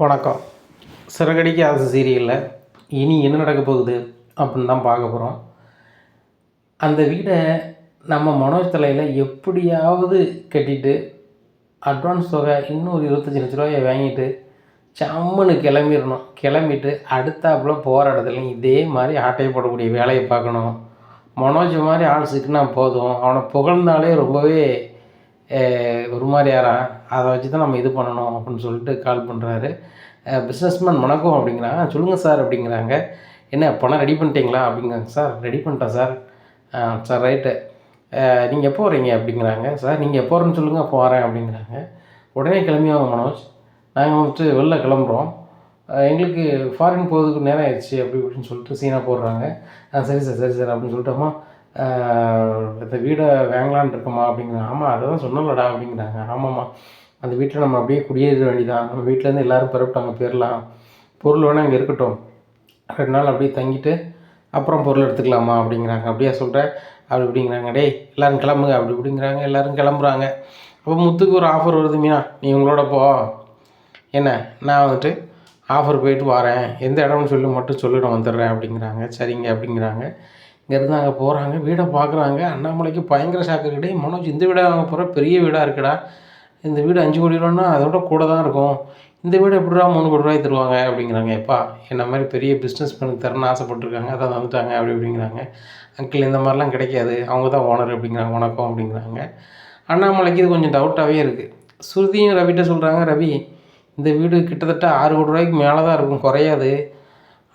வணக்கம். சிறகடிக்க ஆசை சீரியலில் இனி என்ன நடக்க போகுது அப்படின்னு தான் பார்க்க போகிறோம். அந்த வீடை நம்ம மனோஜ் தலையில் எப்படியாவது கட்டிட்டு அட்வான்ஸ் தொகை இன்னும் ஒரு 25 லட்ச ரூபாயை வாங்கிட்டு சம்முன்னு கிளம்பிடணும். கிளம்பிட்டு அடுத்தாப்புல போகிற இடத்துலையும் இதே மாதிரி ஆட்டையை போடக்கூடிய வேலையை பார்க்கணும். மனோஜ் மாதிரி ஆள் சிக்கினா போதும், அவனை புகழ்ந்தாலே ரொம்பவே ஒரு மாதிரி யாரான் அதை வச்சு தான் நம்ம இது பண்ணணும் அப்படின்னு சொல்லிட்டு கால் பண்ணுறாரு. பிஸ்னஸ்மேன் வணக்கம் அப்படிங்கிறாங்க. சொல்லுங்கள் சார் அப்படிங்கிறாங்க. என்ன பணம் ரெடி பண்ணிட்டீங்களா அப்படிங்கிறாங்க. சார் ரெடி பண்ணிட்டேன் சார். சார் ரைட்டு, நீங்கள் எப்போ வரீங்க அப்படிங்கிறாங்க. சார் நீங்கள் எப்போ வரேன்னு சொல்லுங்கள், அப்போ வரேன் அப்படிங்கிறாங்க. உடனே கிளம்பிவாங்க மனோஜ், நாங்கள் வந்துட்டு வெளில கிளம்புறோம், எங்களுக்கு ஃபாரின் போகிறதுக்கு நேரம் ஆயிடுச்சு அப்படி இப்படின்னு சொல்லிட்டு சீனாக போடுறாங்க. சரி சார் சரி சார் அப்படின்னு சொல்லிட்டோமா, இந்த வீடை வாங்கலான் இருக்கோம்மா அப்படிங்கிறாங்க. ஆமாம் அதை தான் சொன்னலடா அப்படிங்கிறாங்க. ஆமாம்மா, அந்த வீட்டில் நம்ம அப்படியே குடியேற வேண்டியதான், நம்ம வீட்டிலேருந்து எல்லோரும் பிறப்பிட்டாங்க, போயிடலாம், பொருள் வேணால் இங்கே இருக்கட்டும், 2 நாள் அப்படியே தங்கிட்டு அப்புறம் பொருள் எடுத்துக்கலாமா அப்படிங்கிறாங்க. அப்படியே சொல்கிறேன் அப்படி இப்படிங்கிறாங்க. டேய் எல்லோரும் கிளம்புங்க அப்படி இப்படிங்கிறாங்க. எல்லோரும் கிளம்புறாங்க. அப்போ முத்துக்கு ஒரு ஆஃபர் வருது, மீனா நீ உங்களோட போ, என்ன நான் வந்துட்டு ஆஃபர் போயிட்டு வரேன், எந்த இடம்னு சொல்லி மட்டும் சொல்லி நான் வந்துடுறேன் அப்படிங்கிறாங்க. சரிங்க அப்படிங்கிறாங்க. இங்கேருந்து அங்கே போகிறாங்க, வீடை பார்க்குறாங்க. அண்ணாமலைக்கு பயங்கர ஷாக்கு இருக்குடே, மனோஜ் இந்த வீடாக வாங்க போகிற, பெரிய வீடாக இருக்குடா, இந்த வீடு 5 கோடி ரூபான்னா அதோட கூட தான் இருக்கும், இந்த வீடு எப்படிடா 3 கோடி ரூபாய் தருவாங்க அப்படிங்கிறாங்க. எப்பா என்ன மாதிரி பெரிய பிஸ்னஸ் மேனுக்கு தரணும்னு ஆசைப்பட்டுருக்காங்க, அதான் வந்துட்டாங்க அப்படி அப்படிங்கிறாங்க. அங்கிள் இந்த மாதிரிலாம் கிடைக்காது, அவங்க தான் ஓனர் அப்படிங்கிறாங்க. வணக்கம் அப்படிங்கிறாங்க. அண்ணாமலைக்கு இது கொஞ்சம் டவுட்டாகவே இருக்குது. ஸ்ருதியும் ரவிட்ட சொல்கிறாங்க, ரவி இந்த வீடு கிட்டத்தட்ட 6 கோடி ரூபாய்க்கு மேலே தான் இருக்கும், குறையாது,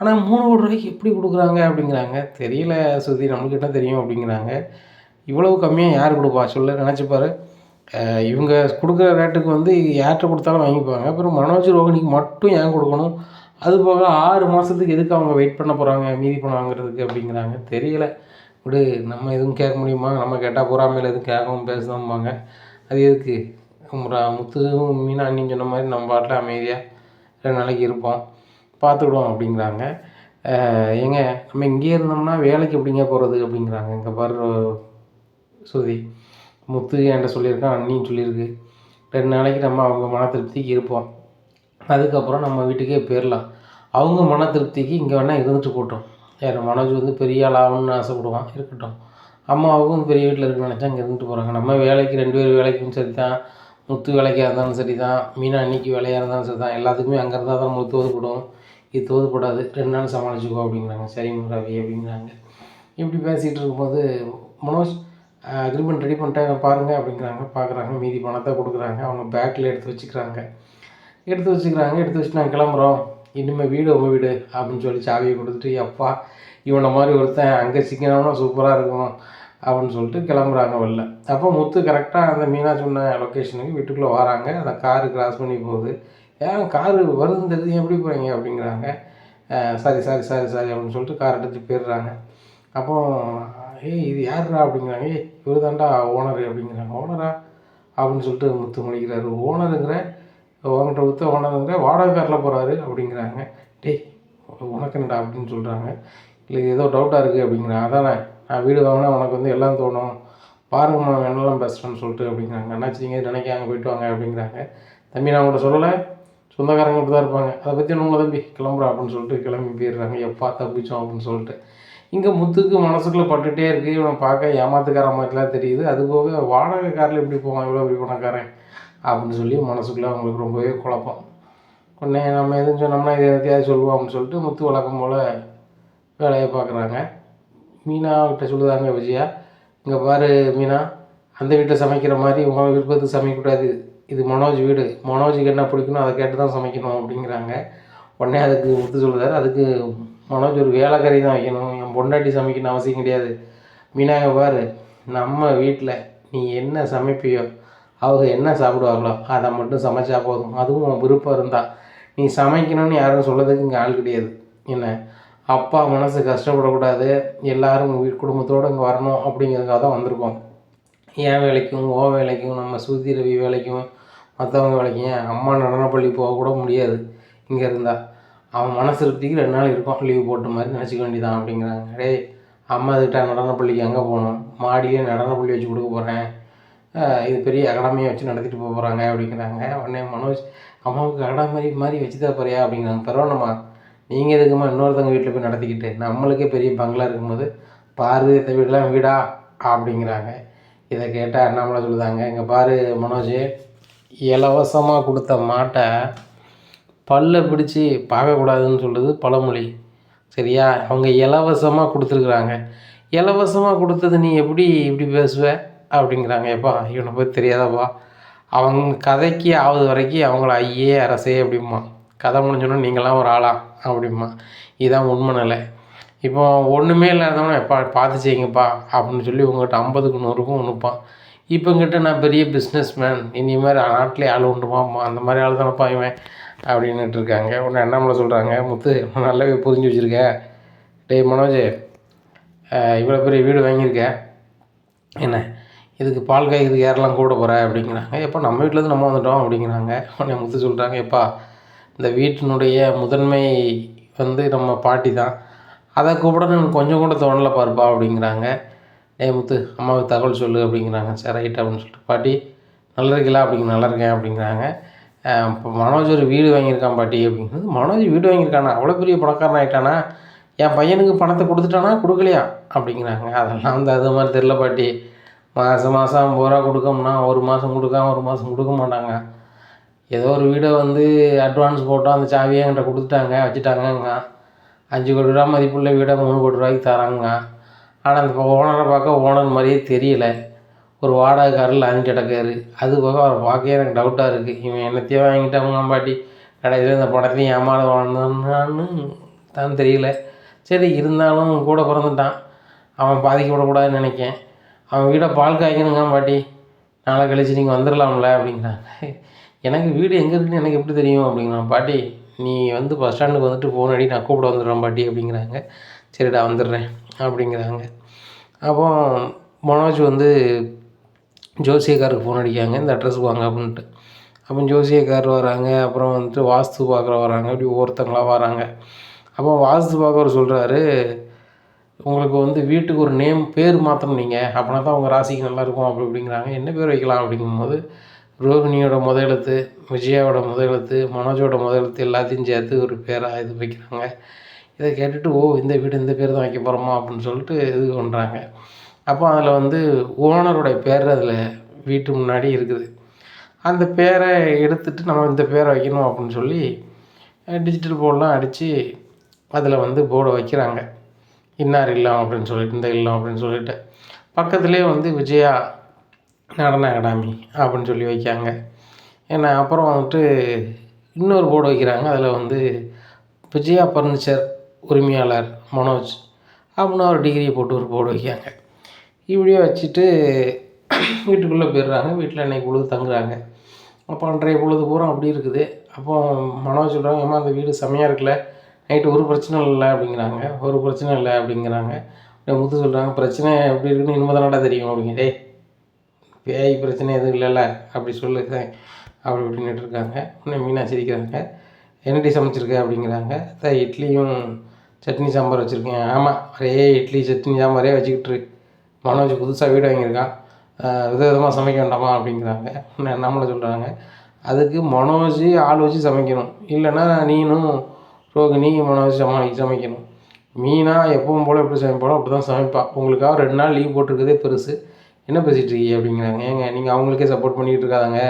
ஆனால் 3 கோடி ரூபாய்க்கு எப்படி கொடுக்குறாங்க அப்படிங்கிறாங்க. தெரியல ஸ்ருதி, நம்மளுக்கிட்ட தெரியும் அப்படிங்கிறாங்க. இவ்வளவு கம்மியாக யார் கொடுப்பா சொல்ல, நினச்சிப்பார். இவங்க கொடுக்குற ரேட்டுக்கு வந்து யார்கிட்ட கொடுத்தாலும் வாங்கிப்பாங்க, அப்புறம் மனோஜ் ரோகிணிக்கு மட்டும் ஏன் கொடுக்கணும், அது போக 6 மாதத்துக்கு எதுக்கு அவங்க வெயிட் பண்ண போகிறாங்க மீதி பணம் வாங்குறதுக்கு அப்படிங்கிறாங்க. தெரியல விடு, நம்ம எதுவும் கேட்க முடியுமா, நம்ம கேட்டால் பொறாமையில் எதுவும் கேட்கவும் பேசதாம்பாங்க, அது எதுக்கு, முத்துவும் மீனா அண்ணின்னு சொன்ன மாதிரி நம்ம பாட்டில் அமைதியாக 2 நாளைக்கு இருப்போம், பார்த்துக்கிடுவோம் அப்படிங்கிறாங்க. ஏங்க நம்ம இங்கே இருந்தோம்னா வேலைக்கு எப்படிங்க போகிறது அப்படிங்கிறாங்க. இங்கே பாரு ஸ்ருதி, முத்து என்கிட்ட சொல்லியிருக்கான், அண்ணின்னு சொல்லியிருக்கு, 2 நாளைக்கு நம்ம அவங்க மன திருப்திக்கு இருப்போம், அதுக்கப்புறம் நம்ம வீட்டுக்கே போயிடலாம், அவங்க மன திருப்திக்கு இங்கே வேணால் இருந்துட்டு போட்டோம், யார் மனோஜ் வந்து பெரிய ஆள் ஆகணும்னு ஆசைப்படுவான், இருக்கட்டும், அம்மாவுக்கும் பெரிய வீட்டில் இருக்குன்னு நினச்சா இங்கே இருந்துட்டு போகிறாங்க, நம்ம வேலைக்கு 2 பேர் வேலைக்கும் சரி தான், முத்து வேலைக்காக இருந்தாலும் சரி தான், மீனா அன்னைக்கு வேலையாக இருந்தாலும் சரி தான், எல்லாத்துக்குமே அங்கே இருந்தால் தான் நம்மளுக்கு தோதுப்படும், இது தோதுப்படாது, 2 நாள் சமாளிச்சுக்கோ அப்படிங்கிறாங்க. சரிங்க ரவி அப்படிங்கிறாங்க. இப்படி பேசிகிட்டு இருக்கும்போது மனோஜ் அக்ரிமெண்ட் ரெடி பண்ணிட்டேன் பாருங்கள் அப்படிங்கிறாங்க. பார்க்குறாங்க, மீதி பணத்தை கொடுக்குறாங்க, அவங்க பேக்கில் எடுத்து வச்சுக்கிறாங்க. எடுத்து வச்சுட்டு நாங்கள் கிளம்புறோம், இனிமேல் வீடு உங்கள் வீடு அப்படின்னு சொல்லி சாவியை கொடுத்துட்டு, அப்பா இவனை மாதிரி ஒருத்தன் அங்கே சிக்கனம்னா சூப்பராக இருக்கும் அப்படின்னு சொல்லிட்டு கிளம்புறாங்க வெளில. அப்போ முத்து கரெக்டாக அந்த மீனா சொன்ன லொக்கேஷனுக்கு வீட்டுக்குள்ளே வராங்க. அந்த காரு கிராஸ் பண்ணி போகுது. ஏன் காரு வருதுன்னு தெரிஞ்சு எப்படி போகிறீங்க அப்படிங்கிறாங்க. சாரி சாரி சாரி சாரி அப்படின்னு சொல்லிட்டு கார் எடுத்து போயிடுறாங்க. அப்போ இது யாருடா அப்படிங்கிறாங்க. இவர் தான்டா ஓனரு அப்படிங்கிறாங்க. ஓனரா அப்படின்னு சொல்லிட்டு முத்து முடிக்கிறாரு. ஓனருங்கிற உங்கள்கிட்ட முத்த ஓனருங்கிற வாடகை காரில் போகிறாரு அப்படிங்கிறாங்க. டேய் உனக்கு என்னடா அப்படின்னு சொல்கிறாங்க. இல்லை ஏதோ டவுட்டாக இருக்குது அப்படிங்கிறாங்க. அதானே நான் வீடு வாங்கினா உனக்கு வந்து எல்லாம் தோணும், பாருங்கம்மா என்னெல்லாம் பேசுகிறேன்னு சொல்லிட்டு அப்படிங்கிறாங்க. என்னாச்சிங்க நினைக்காங்க, போயிட்டு வாங்க அப்படிங்கிறாங்க. தம்பி நான் உங்கள்கிட்ட சொல்லலை, சொந்தக்காரங்க இப்படி தான் இருப்பாங்க, அதை பற்றி ஒன்றும் தம்பி கிளம்புறா அப்படின்னு சொல்லிட்டு கிளம்பி போயிடுறாங்க. எப்பா தப்பிச்சோம் அப்படின்னு சொல்லிட்டு. இங்கே முத்துக்கு மனசுக்குள்ளே பட்டுகிட்டே இருக்குது, இவனை பார்க்க ஏமாத்துக்கார மாதிரிலாம் தெரியுது, அதுபோக வாடகை காரில் எப்படி போவான் இவ்வளோ இப்படி பணக்காரன் அப்படின்னு சொல்லி மனசுக்குள்ளே அவங்களுக்கு ரொம்பவே குழப்பம். உடனே நம்ம எதுவும் சொன்னோம்னா இதை எதையாவது சொல்லுவோம் அப்படின்னு சொல்லிட்டு முத்து வழக்கம் போல் வேலையை பார்க்குறாங்க. மீனாகிட்ட சொல்லுதாங்க விஜயா, இங்கே பாரு மீனா, அந்த வீட்டில் சமைக்கிற மாதிரி உங்கள் விருப்பத்துக்கு சமைக்கக்கூடாது, இது மனோஜ் வீடு, மனோஜுக்கு என்ன பிடிக்கணும் அதை கேட்டு தான் சமைக்கணும் அப்படிங்கிறாங்க. உடனே அதுக்கு முத்து சொல்லுதாரு, அதுக்கு மனோஜ் ஒரு வேலைக்காரி தான் வைக்கணும், என் பொண்டாட்டி சமைக்கணும் அவசியம் கிடையாது. மீனாக பாரு, நம்ம வீட்டில் நீ என்ன சமைப்பியோ அவங்க என்ன சாப்பிடுவாங்களோ அதை மட்டும் சமைச்சா போதும், அதுவும் உன் விருப்பம் இருந்தால், நீ சமைக்கணும்னு யாரும் சொல்லதுக்கு இங்கே ஆள் கிடையாது, என்ன அப்பா மனசு கஷ்டப்படக்கூடாது, எல்லோரும் குடும்பத்தோடு இங்கே வரணும் அப்படிங்கிறதுக்காக தான் வந்திருக்கோம். என் வேலைக்கும் ஓ வேலைக்கும் நம்ம ஸ்ருதி ரவி வேலைக்கும் மற்றவங்க வேலைக்கும் ஏன் அம்மா நடனப்பள்ளி போகக்கூட முடியாது, இங்கே இருந்தால் அவன் மனசு திருப்திக்கு 2 நாள் இருக்கும், லீவ் போட்ட மாதிரி நினச்சிக்க வேண்டியதான் அப்படிங்கிறாங்க. டேய் அம்மா கிட்ட நடனப்பள்ளிக்கு எங்கே போகணும், மாடியிலே நடனப்பள்ளி வச்சு கொடுக்க போகிறேன், இது பெரிய அகாடமியை வச்சு நடத்திட்டு போக போகிறாங்க அப்படிங்கிறாங்க. உடனே மனோஜ் அம்மாவுக்கு கடை மாதிரி மாதிரி வச்சு தான் போறியா அப்படிங்கிறாங்க. பரவாயில்லம்மா, நீங்கள் எதுக்குமா இன்னொருத்தவங்க வீட்டில் போய் நடத்திக்கிட்டு, நம்மளுக்கே பெரிய பங்களா இருக்கும்போது பாரு இந்த வீடெலாம் வீடா அப்படிங்கிறாங்க. இதை கேட்டால் அண்ணாமலை சொல்லுதாங்க, இங்கே பாரு மனோஜ், இலவசமாக கொடுத்த மாட்டை பல்லை பிடிச்சி பார்க்கக்கூடாதுன்னு சொல்லுது பழமொழி. சரியா? அவங்க இலவசமாக கொடுத்துருக்குறாங்க. இலவசமாக கொடுத்தது நீ எப்படி இப்படி பேசுவ அப்படிங்கிறாங்க. எப்பா இவனை போய் தெரியாதப்பா, அவங்க கதைக்கு ஆகுது வரைக்கும் அவங்கள ஐயே அரசே அப்படிம்மா, கதை முடிஞ்சோன்னா நீங்களாம் ஒரு ஆளா அப்படிம்மா. இதுதான் உண்மை நிலை. இப்போ ஒன்றுமே இல்லாதவன எப்பா பார்த்து செய்யுங்கப்பா அப்படின்னு சொல்லி உங்கள்கிட்ட 50க்கு 100க்கும் அனுப்பான். இப்போங்கிட்ட நான் பெரிய பிஸ்னஸ் மேன், இனிமேல் நாட்டிலே ஆள் உண்டுமாம்மா, அந்த மாதிரி ஆள் தானப்பா இவன் அப்படின்னுட்டு இருக்காங்க. உடனே அண்ணாமலை சொல்கிறாங்க, முத்து நல்லாவே புரிஞ்சு வச்சுருக்க. டேய் மனோஜ், இவ்வளோ பெரிய வீடு வாங்கியிருக்க, என்ன இதுக்கு பால் காய்கறி யாரெல்லாம் கூட போகிற அப்படிங்கிறாங்க. எப்போ நம்ம வீட்டிலேருந்து நம்ம வந்துட்டோம் அப்படிங்கிறாங்க. உடனே முத்து சொல்கிறாங்க, எப்பா இந்த வீட்டினுடைய முதன்மை நம்ம பாட்டி தான், அதை கூப்பிடணும்னு கொஞ்சம் கூட தோணலை பாருப்பா அப்படிங்கிறாங்க. முத்து அம்மாவுக்கு தகவல் சொல்லு அப்படிங்கிறாங்க. சரி ரைட் அப்படின்னு சொல்லிட்டு, பாட்டி நல்லா இருக்கீங்களா அப்படிங்க, நல்லா இருக்கேன் அப்படிங்கிறாங்க. இப்போ மனோஜ் ஒரு வீடு வாங்கியிருக்கான் பாட்டி அப்படிங்கிறது. மனோஜ் வீடு வாங்கியிருக்கானா, அவ்வளோ பெரிய பணக்காரன் ஆகிட்டானா, என் பையனுக்கு பணத்தை கொடுத்துட்டானா கொடுக்கலையா அப்படிங்கிறாங்க. அதெல்லாம் அது மாதிரி தெரில பாட்டி, மாதம் 50 ரூபா கொடுக்கோம்னா ஒரு மாதம் கொடுக்க மாட்டாங்க. ஏதோ ஒரு வீடை அட்வான்ஸ் போட்டோம், அந்த சாவியை என்கிட்ட கொடுத்துட்டாங்க, வச்சுட்டாங்கங்க. 5 கோடி ரூபா மதிப்புள்ள வீடை 3 கோடி ரூபாய்க்கு தராங்க. ஆனால் அந்த ஓனரை பார்க்க ஓனர் மாதிரியே தெரியல, ஒரு வாடகைக்காரில் லைன் கிடக்காரு. அது போக அவரை பார்க்க எனக்கு டவுட்டாக இருக்குது. இவன் என்னத்தையும் வாங்கிட்டாங்க பாட்டி, கடைசியில் இந்த படத்தையும் ஏமாற வாழ்ந்தான்னு தான் தெரியல. சரி இருந்தாலும் கூட பிறந்துட்டான், அவன் பாதிக்க விடக்கூடாதுன்னு நினைக்கேன். அவன் வீடை பால் காய்க்கணுங்க பாட்டி, நாளை கழிச்சு நீங்கள் வந்துடலாம்ல அப்படிங்கிறாங்க. எனக்கு வீடு எங்கே இருக்குன்னு எனக்கு எப்படி தெரியும் அப்படிங்கிறான். பாட்டி நீ பஸ் ஸ்டாண்டுக்கு வந்துட்டு ஃபோன் அடி, நான் கூப்பிட வந்துடுறேன் பாட்டி அப்படிங்கிறாங்க. சரிடா வந்துடுறேன் அப்படிங்கிறாங்க. அப்போ மனோஜ் ஜோசியக்காருக்கு ஃபோன் அடிக்காங்க, இந்த அட்ரஸுக்கு வாங்க அப்படின்ட்டு. அப்போ ஜோசியக்கார் வராங்க, அப்புறம் வாஸ்து பார்க்குற வராங்க, இப்படி ஒவ்வொருத்தங்களாக வராங்க. அப்போ வாஸ்து பார்க்குறவர் சொல்கிறாரு, உங்களுக்கு வீட்டுக்கு ஒரு பேர் மாற்றணும் நீங்கள், அப்படின்னா தான் உங்கள் ராசிக்கு நல்லாயிருக்கும் அப்படி இப்படிங்கிறாங்க. என்ன பேர் வைக்கலாம் அப்படிங்கும்போது, ரோஹிணியோட எழுத்து, விஜயாவோட எழுத்து, மனோஜோட எழுத்து எல்லாத்தையும் சேர்த்து ஒரு பேராக இது வைக்கிறாங்க. இதை கேட்டுட்டு, ஓ இந்த வீடு இந்த பேர் தான் வைக்க போகிறோமா அப்படின்னு சொல்லிட்டு இது பண்ணுறாங்க. அப்போ அதில் ஓனருடைய பேர் அதில் வீட்டு முன்னாடி இருக்குது. அந்த பேரை எடுத்துகிட்டு நம்ம இந்த பேரை வைக்கணும் அப்படின்னு சொல்லி டிஜிட்டல் போர்டெலாம் அடித்து அதில் போர்டை வைக்கிறாங்க. இன்னார் இல்லம் அப்படின்னு சொல்லிட்டு, இந்த இல்லம் அப்படின்னு சொல்லிட்டு, பக்கத்துலேயே விஜயா நடன அகாடமி அப்படின்னு சொல்லி வைக்காங்க. ஏன்னா அப்புறம் இன்னொரு போர்டு வைக்கிறாங்க, அதில் விஜயா ஃபர்னிச்சர் உரிமையாளர் மனோஜ் அப்படின்னு ஒரு டிகிரியை போட்டு ஒரு போர்டு வைக்காங்க. இப்படியே வச்சுட்டு வீட்டுக்குள்ளே போயிடுறாங்க. வீட்டில் அன்றைக்கி பொழுது தங்குறாங்க. அப்போ அன்றைய பொழுது பூரா அப்படி இருக்குது. அப்போ மனோஜ் சொல்கிறாங்க, ஏம்மா அந்த வீடு செம்மையாக இருக்குல்ல, நைட்டு ஒரு பிரச்சனை இல்லை அப்படிங்கிறாங்க. ஒரு பிரச்சனை இல்லை அப்படிங்கிறாங்க. முத்து சொல்கிறாங்க, பிரச்சனை எப்படி இருக்குன்னு இனிமே தானடா தெரியும் அப்படிங்க. டேய் பேய் பிரச்சனை எதுவும் இல்லைல்ல அப்படி சொல்லுங்க அப்படி இப்படின்னுட்டு இருக்காங்க. உடனே மீனா சிரிக்கிறாங்க. என்னடி சமைச்சிருக்க அப்படிங்கிறாங்க. இட்லியும் சட்னி சாம்பார் வச்சுருக்கேன். ஆமாம் ஒரே இட்லி சட்னி சாம்பாரே வச்சுக்கிட்டு மனோஜ் புதுசாக வீடு வாங்கியிருக்கான், விதவிதமாக சமைக்க வேண்டாமா அப்படிங்கிறாங்க. நம்மளை சொல்கிறாங்க, அதுக்கு மனோஜ் ஆள் வச்சு சமைக்கணும், இல்லைன்னா நீனும் ரோகிணி மனோஜ் சமைக்கணும். மீனா எப்பவும் போல் எப்படி சமைப்பாளோ அப்படி தான் சமைப்பாள். உங்களுக்காக 2 நாள் லீவ் போட்டிருக்கதே பெருசு, என்ன பேசிகிட்டு இருக்கீங்க அப்படிங்கிறாங்க. ஏங்க நீங்கள் அவங்களுக்கே சப்போர்ட் பண்ணிக்கிட்டு இருக்காதாங்க,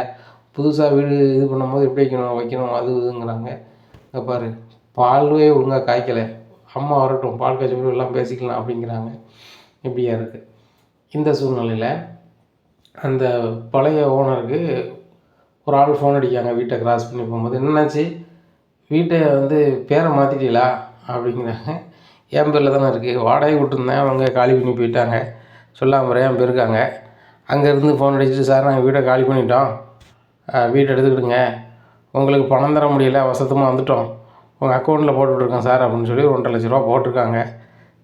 புதுசாக வீடு இது பண்ணும்போது எப்படி வைக்கணும் அது இதுங்கிறாங்க. பாரு பால்வே ஒழுங்காக காய்க்கலை, அம்மா வரட்டும் பால் காய்ச்ச கூட எல்லாம் பேசிக்கலாம் அப்படிங்கிறாங்க. இப்படியா இருக்குது. இந்த சூழ்நிலையில் அந்த பழைய ஓனருக்கு ஒரு ஆள் ஃபோன் அடிக்காங்க. வீட்டை கிராஸ் பண்ணி போகும்போது, என்னாச்சு வீட்டை பேரை மாற்றிட்டீங்களா அப்படிங்கிறாங்க. என் பேரில் தானே இருக்குது, வாடகை விட்டுருந்தேன், அவங்க காலி பண்ணி போயிட்டாங்க, சொல்லாமல் என் போயிருக்காங்க. அங்கேருந்து ஃபோன் அடிச்சுட்டு, சார் நாங்கள் வீட்டை காலி பண்ணிட்டோம், வீட்டை எடுத்துக்கிடுங்க, உங்களுக்கு பணம் தர முடியல, அவசரமாக வந்துட்டோம், உங்கள் அக்கௌண்ட்டில் போட்டுவிட்ருக்கேன் சார் அப்படின்னு சொல்லி 1,50,000 லட்ச ரூபா போட்டிருக்காங்க.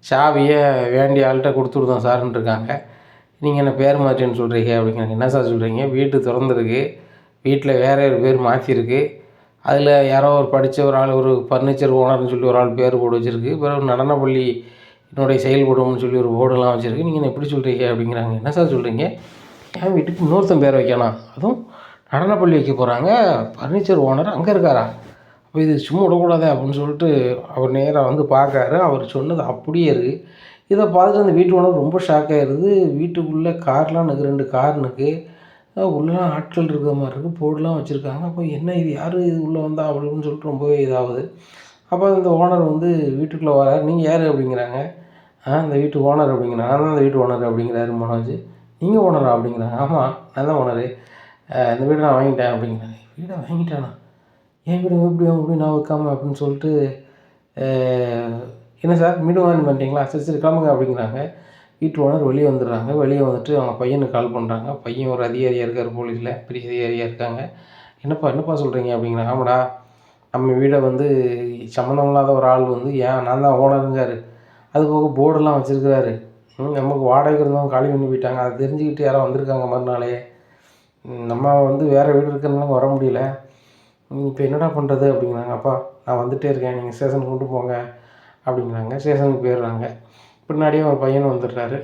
சாவியை வேண்டிய ஆள்கிட்ட கொடுத்துருந்தோம் சார்ன்னு இருக்காங்க. நீங்கள் என்ன பேர் மாற்றின்னு சொல்கிறீங்க அப்படிங்கிறாங்க. என்ன சார் சொல்கிறீங்க, வீட்டு திறந்துருக்கு, வீட்டில் வேறு ஒரு பேர் மாற்றிருக்கு, அதில் யாரோ ஒரு படித்த ஒரு ஆள் ஒரு ஃபர்னிச்சர் ஓனர்னு சொல்லி ஒரு ஆள் பேர் போட்டு வச்சுருக்கு, பிறகு நடனப்பள்ளி என்னுடைய செயல்படும்னு சொல்லி ஒரு போர்டெல்லாம் வச்சுருக்கு, நீங்கள் என்ன எப்படி சொல்கிறீங்க அப்படிங்கிறாங்க. என்ன சார் சொல்கிறீங்க, என் வீட்டுக்கு இன்னொருத்தன் பேர் வைக்கணும், அதுவும் நடனப்பள்ளி வைக்க போகிறாங்க, ஃபர்னிச்சர் ஓனர் அங்கே இருக்காரா? அப்போ இது சும்மா விடக்கூடாதே அப்படின்னு சொல்லிட்டு அவர் நேராக வந்து பார்க்காரு. அவர் சொன்னது அப்படியே இருக்குது. இதை பார்த்துட்டு அந்த வீட்டு ஓனர் ரொம்ப ஷாக் ஆகிடுது. வீட்டுக்குள்ளே கார்லாம் நிற்குது, 2 கார் நிற்குது. உள்ளலாம் ஆட்கள் இருக்கிற மாதிரி இருக்குது, போர்டெலாம் வச்சுருக்காங்க. அப்போ என்ன இது, யார் இது உள்ளே வந்தா அப்படின்னு சொல்லிட்டு ரொம்பவே இதாகுது. அப்போ இந்த ஓனர் வந்து வீட்டுக்குள்ளே வராரு. நீங்கள் யார் அப்படிங்கிறாங்க. இந்த வீட்டு ஓனர் அப்படிங்கிறாங்க. நான் தான் இந்த வீட்டு ஓனர் அப்படிங்கிறாரு மனோஜ். நீங்கள் ஓனரா அப்படிங்கிறாங்க. ஆமாம், நான் தான் ஓனரு. இந்த வீடை நான் வாங்கிட்டேன் அப்படிங்கிறாங்க. வீடை வாங்கிட்டானா? என் வீடு எப்படி நான் வைக்காம அப்படின்னு சொல்லிட்டு, என்ன சார் வீடு வாங்கி பண்ணிட்டீங்களா? சரி சரி கிளம்புங்க அப்படிங்கிறாங்க. வீட்டு ஓனர் வெளியே வந்துடுறாங்க. வெளியே வந்துட்டு அவங்க பையனுக்கு கால் பண்ணுறாங்க. பையன் ஒரு அதிகாரியாக இருக்கார், போலீஸில் பெரிய அதிகாரியாக இருக்காங்க. என்னப்பா சொல்கிறீங்க அப்படிங்கிறாங்க. ஆமாடா, நம்ம வீடை வந்து சம்மந்தம் இல்லாத ஒரு ஆள் வந்து நான் தான் ஓனருங்காரு. அது போக போர்டெல்லாம் வச்சுருக்கிறாரு. நமக்கு வாடகைக்கு இருந்தவங்க காலி பண்ணி போயிட்டாங்க. அதை தெரிஞ்சுக்கிட்டு யாரோ வந்திருக்காங்க மறுநாளே. நம்ம வந்து வேறு வீடு இருக்கிறதுனால வர முடியல. இப்போ என்னடா பண்ணுறது அப்படிங்கிறாங்க. அப்பா நான் வந்துகிட்டே இருக்கேன், நீங்கள் ஸ்டேஷனுக்கு கொண்டு போங்க அப்படிங்கிறாங்க. ஸ்டேஷனுக்கு போயிடுறாங்க. பின்னாடியே ஒரு பையன் வந்துடுறாரு.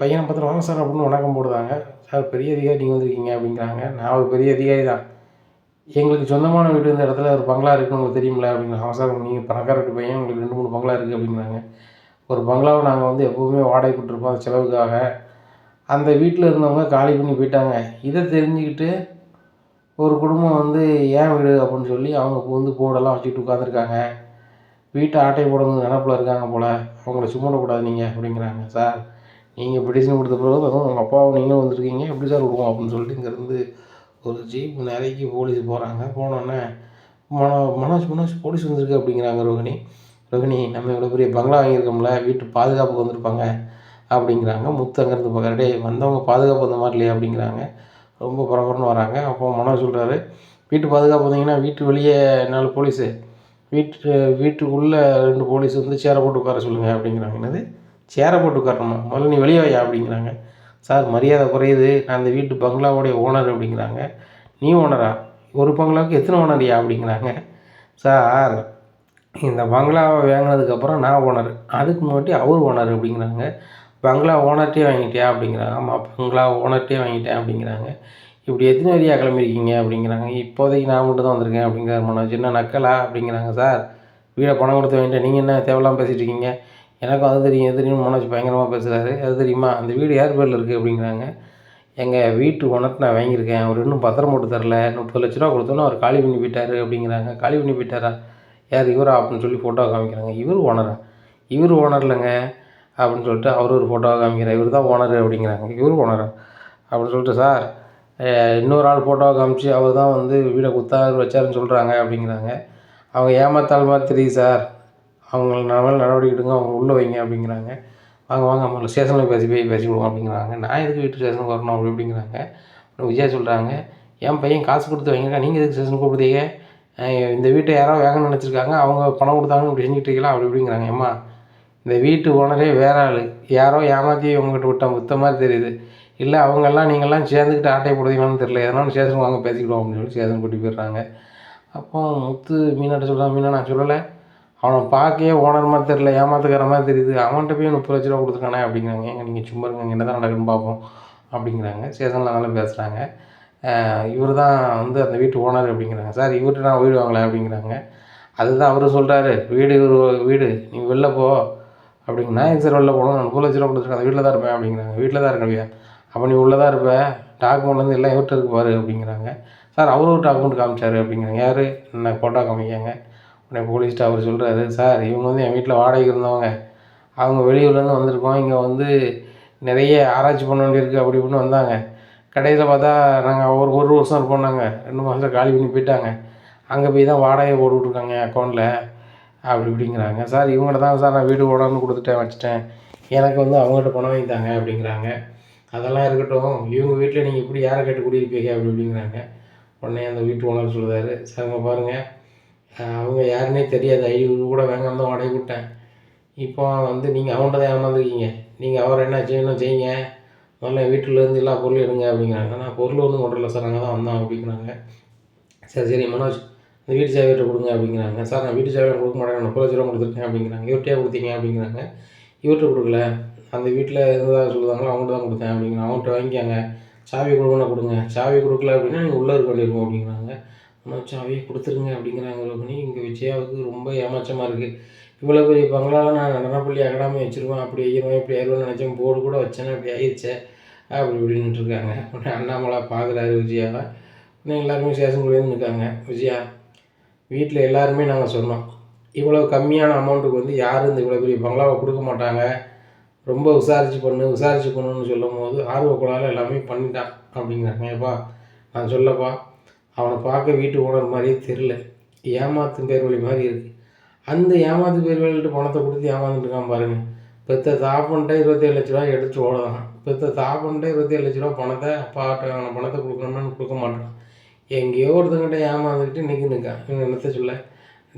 பையனை பார்த்துட்டு வாங்க சார் அப்படின்னு வணக்கம் போடுறாங்க. சார் பெரிய அதிகாரி நீங்கள் வந்திருக்கீங்க அப்படிங்கிறாங்க. நான் ஒரு பெரிய அதிகாரி தான், எங்களுக்கு சொந்தமான வீடு இந்த இடத்துல ஒரு பங்களா இருக்குன்னு உங்களுக்கு தெரியுமில்ல அப்படிங்கிறாங்க. ஆமாம் சார், நீங்கள் பணக்கார வீட்டு பையன், உங்களுக்கு 2-3 பங்களா இருக்குது அப்படிங்கிறாங்க. ஒரு பங்களாவை நாங்கள் வந்து எப்போவுமே வாடகை கொடுத்துருப்போம் அந்த செலவுக்காக. அந்த வீட்டில் இருந்தவங்க காலி பண்ணி போயிட்டாங்க. இதை தெரிஞ்சுக்கிட்டு ஒரு குடும்பம் வந்து ஏன் வீடு அப்படின்னு சொல்லி அவங்க வந்து போர்டெல்லாம் வச்சுக்கிட்டு உட்காந்துருக்காங்க. வீட்டை ஆட்டை போடணுங்க நினப்பில் இருக்காங்க போல். அவங்கள சும்மா விடக்கூடாது நீங்கள் அப்படிங்கிறாங்க. சார் நீங்கள் பெட்டிஷன் கொடுத்த பிறகு அதுவும் உங்கள் அப்பாவும் நீங்களும் வந்திருக்கீங்க, எப்படி சார் விடுவோம் அப்படின்னு சொல்லிட்டு இங்கேருந்து ஒரு ஜீப் நிறைக்கு போலீஸ் போகிறாங்க. போனோடனே மனோஜ் போலீஸ் வந்திருக்கு அப்படிங்கிறாங்க. ரோகிணி நம்ம இவ்வளோ பெரிய பங்களா வாங்கியிருக்கோம்ல, வீட்டு பாதுகாப்புக்கு வந்திருப்பாங்க அப்படிங்கிறாங்க. முத்து அங்கேருந்து பார்க்குற, டே வந்தவங்க பாதுகாப்பு வந்த மாதிரி இல்லையா அப்படிங்கிறாங்க. ரொம்ப பரபரன்னு வராங்க. அப்போ மனோஜ் சொல்கிறாரு, வீட்டு பாதுகாப்பு வந்தீங்கன்னா வீட்டு வெளியே 4 போலீஸு, வீட்டுக்குள்ளே 2 போலீஸ் வந்து சேரை போட்டு உட்கார சொல்லுங்கள் அப்படிங்கிறாங்க. என்னது சேரை போட்டு உட்காரணுமா? முதல்ல நீ வெளியே வையா அப்படிங்கிறாங்க. சார் மரியாதை குறையுது, நான் அந்த வீட்டு பங்களாவுடைய ஓனர் அப்படிங்கிறாங்க. நீ ஓனரா? ஒரு பங்களாவுக்கு எத்தனை ஓனரியா அப்படிங்கிறாங்க. சார் இந்த பங்களாவை வாங்கினதுக்கப்புறம் நான் ஓனர், அதுக்கு முன்னாடி அவர் ஓனர் அப்படிங்கிறாங்க. பங்களா ஓனர்கிட்டே வாங்கிட்டியா அப்படிங்கிறாங்க. ஆமாம், பங்களா ஓனர்கிட்டே வாங்கிட்டேன் அப்படிங்கிறாங்க. இப்படி எத்தனை ஏரியா கிளம்பியிருக்கீங்க அப்படிங்கிறாங்க. இப்போதைக்கு நான் மட்டும் தான் வந்திருக்கேன் அப்படிங்கிறார் மனோஜ். என்ன நக்கலா அப்படிங்கிறாங்க. சார் வீடை பணம் கொடுத்து வாங்கிட்டேன், நீங்கள் என்ன தேவையில்லாமல் பேசிகிட்டு இருக்கீங்க? எனக்கும் அது தெரியும் எது தெரியும் மனோஜ் பயங்கரமாக பேசுகிறாரு. அது தெரியுமா, அந்த வீடு யார் பேரில் இருக்குது அப்படிங்கிறாங்க. எங்கள் வீட்டு ஓனர்ட்டு நான் வாங்கியிருக்கேன், அவர் இன்னும் பத்திரம் போட்டு தரல, 30 லட்ச ரூபா கொடுத்தோன்னா அவர் காலி பண்ணி போயிட்டார் அப்படிங்கிறாங்க. காலி பண்ணி போயிட்டாரா? யார் இவரா அப்படின்னு சொல்லி ஃபோட்டோ காமிக்கிறாங்க. இவர் ஓனரா? இவர் ஓனர் இல்லைங்க அப்படின்னு சொல்லிட்டு அவர் ஒரு ஃபோட்டோவை காமிக்கிறார். இவர் தான் ஓனர் அப்படிங்கிறாங்க. இவர் ஓனரா அப்படின்னு சொல்லிட்டு, சார் இன்னொரு ஆள் ஃபோட்டோவை காமிச்சு அவர் தான் வந்து வீடை குத்தாரு வச்சாருன்னு சொல்கிறாங்க அப்படிங்கிறாங்க. அவங்க ஏமாத்தாள் மாதிரி தெரியுது சார், அவங்கள மேலே நடவடிக்கை எடுங்க, அவங்க உள்ளே வைங்க அப்படிங்கிறாங்க. வாங்க நம்மளை ஸ்டேஷனில் பேசிவிடுவோம் அப்படிங்கிறாங்க. நான் எதுக்கு வீட்டு ஸ்டேஷனுக்கு வரணும் அப்படிங்கிறாங்க. விஜயா சொல்கிறாங்க, என் பையன் காசு கொடுத்து வாங்கியிருக்கா, நீங்கள் எதுக்கு ஸ்டேஷனுக்கு கூப்பிடுதீங்க? இந்த வீட்டை யாரோ வாங்கணும்னு நினச்சிருக்காங்க, அவங்க பணம் கொடுத்தாங்கன்னு இப்படி செஞ்சுட்டு இருக்கலாம் அப்படிங்கிறாங்க. ஏம்மா இந்த வீட்டு ஓனரே வேற ஆள், யாரோ ஏமாற்றி உங்கள்கிட்ட விற்ற மாதிரி தெரியுது. இல்லை அவங்கெல்லாம் நீங்கள்லாம் சேர்ந்துக்கிட்டு ஆட்டையை போடுவீங்களான்னு தெரியல, எதனாலும் ஸ்டேஷனுக்கு வாங்க பேசிக்கிடுவோம் அப்படின்னு சொல்லி ஸ்டேஷன் கூட்டி போயிடுறாங்க. அப்போ முத்து மீனாட்ட சொல்கிறாங்க, மீனா நான் சொல்லலை, அவனை பார்க்கவே ஓனர் மாதிரி தெரியல, ஏமாத்துக்கிற மாதிரி தெரியுது, அவன்கிட்ட போய் 30 லட்ச ரூபா கொடுத்துருக்கானே அப்படிங்கிறாங்க. ஏங்க நீங்கள் சும்மா இருங்க, என்ன தான் நடக்குதுன்னு பார்ப்போம் அப்படிங்கிறாங்க. ஸ்டேஷனில் நல்லா பேசுகிறாங்க. இவர் தான் வந்து அந்த வீட்டு ஓனர் அப்படிங்கிறாங்க. சார் இவர்கிட்ட நான் வீடு வாங்கலை அப்படிங்கிறாங்க. அதுதான் அவர் சொல்கிறாரு, வீடு நீ வெளில போ அப்படிங்க. நான் எங்க சார் வெளில போகணும், நான் 30 லட்ச ரூபா கொடுத்துருக்கேன், அந்த வீட்டில் தான் இருப்பேன் அப்படிங்கிறாங்க. வீட்டில் தான் இருக்கவியா? அப்போ நீ உள்ளே தான் இருப்ப, டாக்குமெண்ட்லேருந்து எல்லாம் இவர்கிட்ட இருக்கு பாரு அப்படிங்கிறாங்க. சார் அவர் ஒரு டாக்குமெண்ட் காமிச்சார் அப்படிங்கிறாங்க. யார்? என்ன ஃபோட்டோ காமிக்காங்க. உடனே போலீஸ்ட்டு அவர் சொல்கிறாரு, சார் இவங்க வந்து என் வீட்டில் வாடகைக்கு இருந்தவங்க, அவங்க வெளியூர்லேருந்து வந்திருக்கோம், இங்கே வந்து நிறைய ஆராய்ச்சி பண்ண வேண்டியிருக்கு அப்படி இப்படின்னு வந்தாங்க. கடைசியில் பார்த்தா நாங்கள் ஒரு வருஷம் இருப்போம், நாங்கள் 2 மாதத்தில் காலி பண்ணி போயிட்டாங்க. அங்கே போய் தான் வாடகை போட்டுட்ருக்காங்க என் அக்கௌண்ட்டில் அப்படி இப்படிங்கிறாங்க. சார் இவங்கள்ட்ட தான் சார் நான் வீடு ஓடணும்னு கொடுத்துட்டேன் வச்சுட்டேன், எனக்கு வந்து அவங்ககிட்ட பணம் வாங்கித்தாங்க அப்படிங்கிறாங்க. அதெல்லாம் இருக்கட்டும், இவங்க வீட்டில் நீங்கள் இப்படி யாரை கேட்டு குடியிருப்பீங்க அப்படி இப்படிங்கிறாங்க. உடனே அந்த வீட்டு ஓனர் சொல்கிறாரு, சார் இங்கே பாருங்கள், அவங்க யாருன்னே தெரியாது, 500 கூட வாங்காமல் தான் வாடகை விட்டேன். இப்போ வந்து நீங்கள் அவன்கிட்ட தான் ஏமாந்துருக்கீங்க, நீங்கள் அவரை என்ன செய்யணும் செய்யுங்க, முதல்ல வீட்டிலேருந்து எல்லா பொருளும் எடுங்க அப்படிங்கிறாங்க. நான் பொருள் ஒன்றும் கொண்டு வரல சார், அங்கே தான் வந்தோம் அப்படிங்கிறாங்க. சரி மனோஜ் இந்த வீட்டு சேவையிட்ட கொடுங்க அப்படிங்கிறாங்க. சார் நான் வீட்டு சேவையை கொடுக்க மாட்டேன், 30 லட்ச ரூபா கொடுத்துருக்கேன் அப்படிங்கிறாங்க. இவர்கிட்டே கொடுத்தீங்க அப்படிங்கிறாங்க. இவர்கிட்ட கொடுக்கல, அந்த வீட்டில் இருந்ததாக சொல்லுவாங்களோ அவங்கள்ட்ட தான் கொடுத்தேன் அப்படிங்கிறாங்க. அவங்கள்ட்ட வாங்கிக்காங்க, சாவி கொடுக்கணும் கொடுங்க, சாவி கொடுக்கல அப்படின்னா நீங்கள் உள்ளே இருக்க வேண்டியிருக்கும் அப்படிங்கிறாங்க. ஆனால் சாவியை கொடுத்துருங்க அப்படிங்கிறாங்க பண்ணி. இங்கே விஜயாவுக்கு ரொம்ப ஏமாற்றமாக இருக்குது. இவ்வளோ பெரிய பங்களாவில் நான் நடனப்பள்ளி அகடாமல் வச்சுருவேன், அப்படி ஐயிருவேன் இப்படி ஆயிடுவேன்னு நினச்சேன், போர்டு கூட வச்சேன்னு அப்படி ஆயிடுச்சே அப்படி இப்படின்ட்டு இருக்காங்க. உடனே அண்ணாமலை பார்க்குறாரு விஜயாவை. உடனே எல்லாருமே ஸ்டேஷனுக்குள்ளேருந்து இருக்காங்க. விஜயா, வீட்டில் எல்லாருமே நாங்கள் சொன்னோம், இவ்வளோ கம்மியான அமௌண்ட்டுக்கு வந்து யாரும் இந்த இவ்வளோ பெரிய பங்களாவை கொடுக்க மாட்டாங்க, ரொம்ப விசாரிச்சு பண்ணுன்னு சொல்லும் போது ஆர்வக்குள்ளால் எல்லாமே பண்ணிட்டான் அப்படிங்கிறாங்க. ஏப்பா நான் சொல்லப்பா, அவனை பார்க்க வீட்டு ஓனர் மாதிரியே தெரில, ஏமாத்தும் பேர் வழி மாதிரி இருக்குது. அந்த ஏமாத்து பேர் வழிட்டு பணத்தை கொடுத்து ஏமாந்துட்டுருக்கான் பாருங்கள். பெற்ற தாப்பன்ட்ட 27 லட்ச ரூபா எடுத்து ஓடலாம். பெற்ற தாப்பன்ட்ட 27 லட்ச ரூபா பணத்தை அப்பாட்ட பணத்தை கொடுக்கணும்னு கொடுக்க மாட்டான். எங்கேயோ ஒருத்தங்கிட்ட ஏமாந்துக்கிட்டு நிற்கான். இவங்க என்னத்த சொல்ல,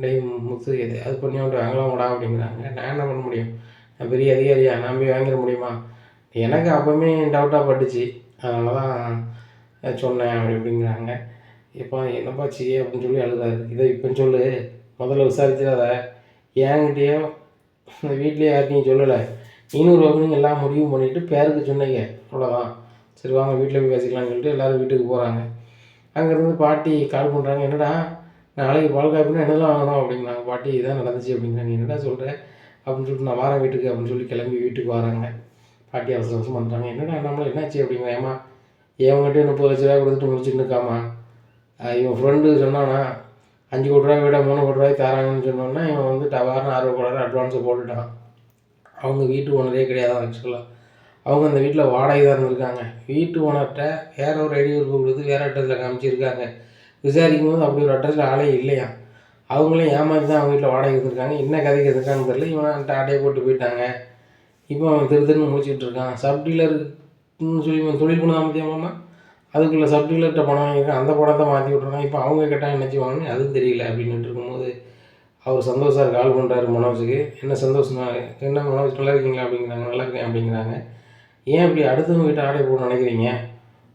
டேய் முத்து அது பண்ணி அவன்ட்டு வாங்கலாமாடா அப்படிங்கிறாங்க. நான் என்ன பண்ண முடியும், நான் பெரிய அதிகாரியா, நான் போய் வாங்கிட முடியுமா? எனக்கு அப்போவுமே டவுட்டாக பட்டுச்சு, அதனால தான் சொன்னேன் அப்படி இப்படிங்கிறாங்க. இப்போ என்னப்பா செய்ய அப்படின்னு சொல்லி அழுதாரு. இதை இப்போ சொல்லு, முதல்ல விசாரிச்சிடாத, என்கிட்டயோ இந்த வீட்லேயே யார்ட்டையும் சொல்லலை, 500 ரூபாய்க்கு எல்லாம் முடிவும் பண்ணிவிட்டு பேருக்கு சொன்னீங்க, அவ்வளோதான். சரி வாங்க வீட்டில் போய் பேசிக்கலாம்னு சொல்லிட்டு எல்லோரும் வீட்டுக்கு போகிறாங்க. அங்கேருந்து பாட்டி கால் பண்ணுறாங்க. என்னடா நாளைக்கு பால் காப்பினா என்னெல்லாம் வாங்கணும் அப்படிங்கிறாங்க. பாட்டி இதான் நடந்துச்சு அப்படிங்கிறாங்க. என்னடா சொல்கிறேன் அப்படின்னு சொல்லிட்டு நான் வாரேன் வீட்டுக்கு அப்படின்னு சொல்லி கிளம்பி வீட்டுக்கு வராங்க. பாட்டி அவசர அவசரம் பண்ணுறாங்க. என்னடா நம்மள என்னாச்சு அப்படிங்கிற. ஏமா இவங்ககிட்ட 30 லட்ச ரூபா கொடுத்துட்டு முடிச்சுட்டு இருக்காமா, இவன் ஃப்ரெண்டு சொன்னானா 5 கோடி ரூபாய் விட 3 கோடி ரூபாய்க்கு தராங்கன்னு சொன்னோன்னா இவன் வந்து டவார்னு 60 கோடி ரூபா அட்வான்ஸை போட்டுட்டான். அவங்க வீட்டு ஓனரே கிடையாது ஆக்சுவலாக, அவங்க அந்த வீட்டில் வாடகை தான் இருந்திருக்காங்க. வீட்டு ஓனர்கிட்ட வேற ஒரு ஐடி உறுப்பு கொடுத்து வேறு அட்ரஸில் காமிச்சிருக்காங்க. விசாரிக்கும் போது அப்படி ஒரு அட்ரஸில் ஆளே இல்லையா. அவங்களே ஏமாற்றி தான் அவங்க வீட்டில் வாடகை எடுத்துருக்காங்க. என்ன கதைக்கு எதுக்கான்னு தெரியல. இவன் ஆட்டையை போட்டு போயிட்டாங்க. இப்போ அவன் திருன்னு முடிச்சுட்டு இருக்கான். சப் டீலர்னு சொல்லி இவன் தொழில் பண்ண முடியாமல் அதுக்குள்ளே சப் டீலர்கிட்ட பணம் வாங்கியிருக்கான். அந்த பணத்தை மாற்றி விட்ருக்கான். இப்போ அவங்க கேட்டால் என்ன செய்வாங்கன்னு அதுவும் தெரியல அப்படின்ட்டு இருக்கும்போது அவர் சந்தோஷ் சார் கால் பண்ணுறாரு மனோஜுக்கு. என்ன சந்தோஷமா, என்ன மனோஜ் நல்லா இருக்கீங்களா அப்படிங்கிறாங்க. நல்லா இருக்கேன் அப்படிங்கிறாங்க. ஏன் இப்படி அடுத்தவங்க வீட்டை ஆடை போட நினைக்கிறீங்க,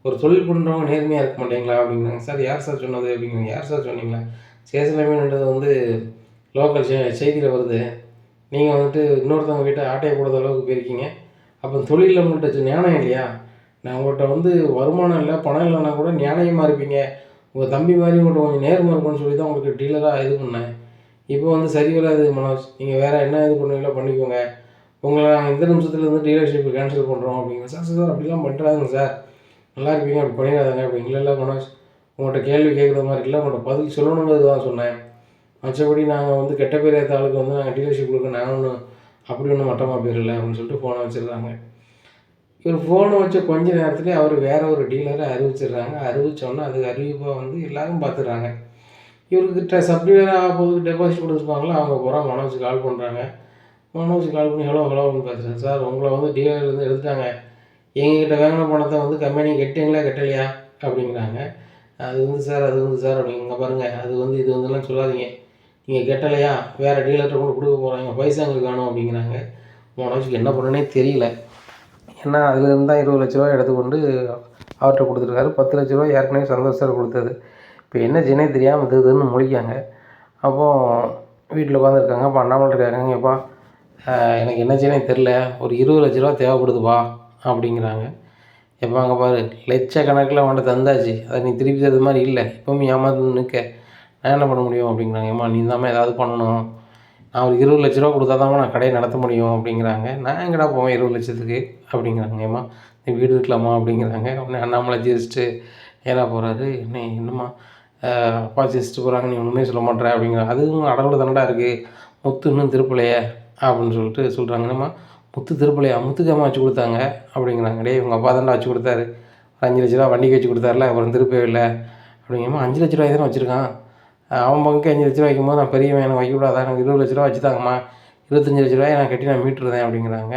ஒரு தொழில் பண்ணுறவங்க நேர்மையாக இருக்க மாட்டீங்களா அப்படிங்கிறாங்க. சார் யார் சார் சொன்னது அப்படிங்கிறாங்க. யார் சார் சொன்னீங்களா, சேசலமேன்றது வந்து லோக்கல் செய்தியில் வருது, நீங்கள் வந்துட்டு இன்னொருத்தவங்க வீட்டை ஆட்டையை போடுற அளவுக்கு போயிருக்கீங்க, அப்போ தொழிலில் உங்கள்கிட்ட ஞானம் இல்லையா, நான் உங்கள்கிட்ட வந்து வருமானம் இல்லை பணம் இல்லைன்னா கூட ஞானயமாக இருப்பீங்க, உங்கள் தம்பி மாதிரி உங்கள்கிட்ட கொஞ்சம் நேர்மை இருக்கும்னு சொல்லி தான் உங்களுக்கு டீலராக இது பண்ணேன். இப்போ வந்து சரி வராது மனோஜ், நீங்கள் வேறு என்ன இது பண்ணுவீங்களோ பண்ணிக்கோங்க, உங்களை நாங்கள் இந்த நிமிஷத்தில் வந்து டீலர்ஷிப்பு கேன்சல் பண்ணுறோம் அப்படிங்க. சார் சார் அப்படிலாம் பண்ணுறாங்க சார், நல்லா இருப்பீங்க அப்படி பண்ணிடாதாங்க அப்படிங்களா. இல்லை மனோஜ், உங்கள்கிட்ட கேள்வி கேட்குற மாதிரி இல்லை, உங்கள்கிட்ட பதில் சொல்லணுங்கிறது தான் சொன்னேன், மற்றபடி நாங்கள் வந்து கெட்ட பேர் ஏற்ற ஆளுக்கு வந்து நாங்கள் டீலர்ஷிப் கொடுக்க நாங்கள் ஒன்றும் அப்படி ஒன்றும் மட்டமாக பேர் இல்லை அப்படின்னு சொல்லிட்டு ஃபோனை வச்சுருந்தாங்க. இவர் ஃபோனை வச்ச கொஞ்ச நேரத்துலேயே அவர் வேறு ஒரு டீலரை அறிவிச்சிடுறாங்க. அறிவித்தோன்னா அது அறிவிப்பாக வந்து எல்லோரும் பார்த்துடுறாங்க. இவர்கிட்ட சப் டீலராக ஆகும்போது டெபாசிட் கொடுத்துருப்பாங்களோ அவங்க பூரா மனோஜ் கால் பண்ணுறாங்க. மனோஜ் கால் பண்ணி ஹலோன்னு பேசுகிறேன். சார் உங்களை வந்து டீலர்லேருந்து எடுத்துட்டாங்க, எங்ககிட்ட வாங்கின பணத்தை வந்து கம்பெனி கட்டிங்களா கட்டலையா அப்படிங்கிறாங்க. அது வந்து சார் அப்படிங்க பாருங்கள், அது வந்து இது வந்துலாம் சொல்லாதீங்க, நீங்கள் கட்டலையா வேறு டீலர்கிட்ட கொண்டு கொடுக்க போகிறாங்க, பைசா எங்களுக்கு வேணும் அப்படிங்கிறாங்க. மனோஜுக்கு என்ன பண்ணனே தெரியல. ஏன்னா அதுலேருந்து தான் 20 லட்ச ரூபா எடுத்துக்கொண்டு அவர்கிட்ட கொடுத்துருக்காரு. 10 லட்ச ரூபா ஏற்கனவே சந்தோஷ் சார் கொடுத்தது. இப்போ என்ன செய்யனே தெரியாமல் இதுன்னு முழிக்காங்க. அப்போது வீட்டில் உட்காந்துருக்காங்க. அப்போ அண்ணாமலை கேட்காங்க, எப்பா எனக்கு என்ன செய்யனே தெரில, ஒரு 20 லட்ச ரூபா தேவைப்படுதுப்பா அப்படிங்கிறாங்க. எப்போ அங்கே பாரு லட்சக்கணக்கில் அவன்கிட்ட தந்தாச்சு, அதை நீ திருப்பி தருது மாதிரி இல்லை, இப்போவும் ஏமாந்து நிற்க, நான் என்ன பண்ண முடியும் அப்படிங்கிறாங்க. ஏம்மா நீ தாம்மா ஏதாவது பண்ணணும், நான் ஒரு 20 லட்ச ரூபா கொடுத்தா தான் நான் கடையை நடத்த முடியும் அப்படிங்கிறாங்க. நான் எங்கடா போவேன் 20 லட்சத்துக்கு அப்படிங்கிறாங்க. ஏம்மா நீ வீடு இருக்கலாமா அப்படிங்கிறாங்க. உடனே அண்ணாமலை ஜெயிச்சுட்டு ஏன்னா போகிறாரு. என்னம்மா அப்பா ஜெயிச்சுட்டு போகிறாங்க, நீ ஒன்றுமே சொல்ல மாட்டேற அப்படிங்கிறாங்க. அதுவும் அடவுல தானடா இருக்குது, முத்து இன்னும் திருப்பலையே அப்படின்னு சொல்லிட்டு சொல்கிறாங்க. என்னம்மா முத்து திருப்பலையா, முத்துக்கு அம்மா வச்சு கொடுத்தாங்க அப்படிங்கிறாங்க. டேய் உங்கள் அப்பா தானே வச்சு கொடுத்தாரு, 5 லட்ச ரூபா வண்டிக்கு வச்சு கொடுத்தாருல, அப்புறம் திருப்பவே இல்லை அப்படிங்கம்மா. 5 லட்ச ரூபாய் தானே வச்சுருக்கான், அவன் பங்குக்கு 5 லட்ச ரூபா வைக்கும்போது நான் பெரியவன் எனக்கு வைக்கக்கூடாதா, எனக்கு 20 லட்ச ரூபா வச்சுதாங்கம்மா, 25 லட்ச ரூபாயை நான் கட்டி நான் மீட்டுருந்தேன் அப்படிங்கிறாங்க.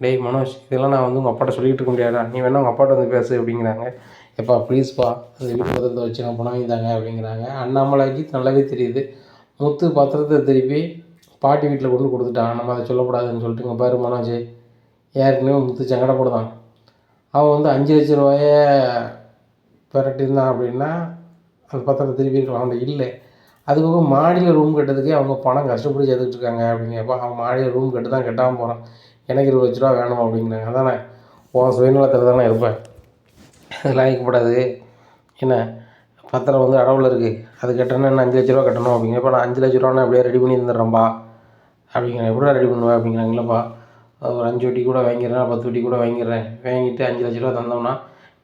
டேய் மனோஜ், இதெல்லாம் நான் வந்து உங்கள் அப்பாட்ட சொல்லிகிட்டு இருக்க முடியாதா, நீ வேணா உங்கள் அப்பாட்ட வந்து பேசு அப்படிங்கிறாங்க. எப்பா ப்ளீஸ்ப்பா அந்த வீட்டு பத்திரத்தை வச்சு நான் பணம் வாங்கித்தாங்க அப்படிங்கிறாங்க. அண்ணாமலைக்கு நல்லாவே தெரியுது, முத்து பத்திரத்தை திருப்பி பாட்டி வீட்டில் கொண்டு கொடுத்துட்டான், நம்ம அதை சொல்லக்கூடாதுன்னு சொல்லிட்டு. இங்கே பாரு மனோஜ், ஏற்கனவே முத்து சங்கடப்படுதான், அவன் வந்து 5 லட்ச ரூபாயை பெரட்டியிருந்தான் அப்படின்னா அந்த பத்திரத்தை திருப்பி அவன்கிட்ட இல்லை. அதுபோக மாடியில் ரூம் கட்டுறதுக்கே அவங்க பணம் கஷ்டப்பட்டு சேர்த்துக்கிட்டு இருக்காங்க அப்படிங்கிறப்ப அவன் மாடியில் ரூம் கட்டு தான் கட்டாமல் போகிறான், எனக்கு 20 லட்ச ரூபா வேணும் அப்படிங்கிறாங்க. அதானே உன் சுயநலத்தில் தானே இருப்பேன், அதெல்லாம் வைக்கப்படாது. என்ன பத்திரம் வந்து அடவில் இருக்குது, அது கட்டணும், இன்னும் 5 லட்ச ரூபா கட்டணும் அப்படிங்கிற. இப்போ நான் 5 லட்ச ரூபா நான் எப்படியா ரெடி பண்ணி தந்துடுறேன்ப்பா அப்படிங்கிறேன். எப்படியா ரெடி பண்ணுவேன் அப்படிங்கிறாங்க. இல்லைப்பா ஒரு 5 வட்டி கூட வாங்கிடுறேன், 10 வட்டி கூட வாங்கிடுறேன், வாங்கிட்டு 5 லட்ச ரூபா தந்தோம்னா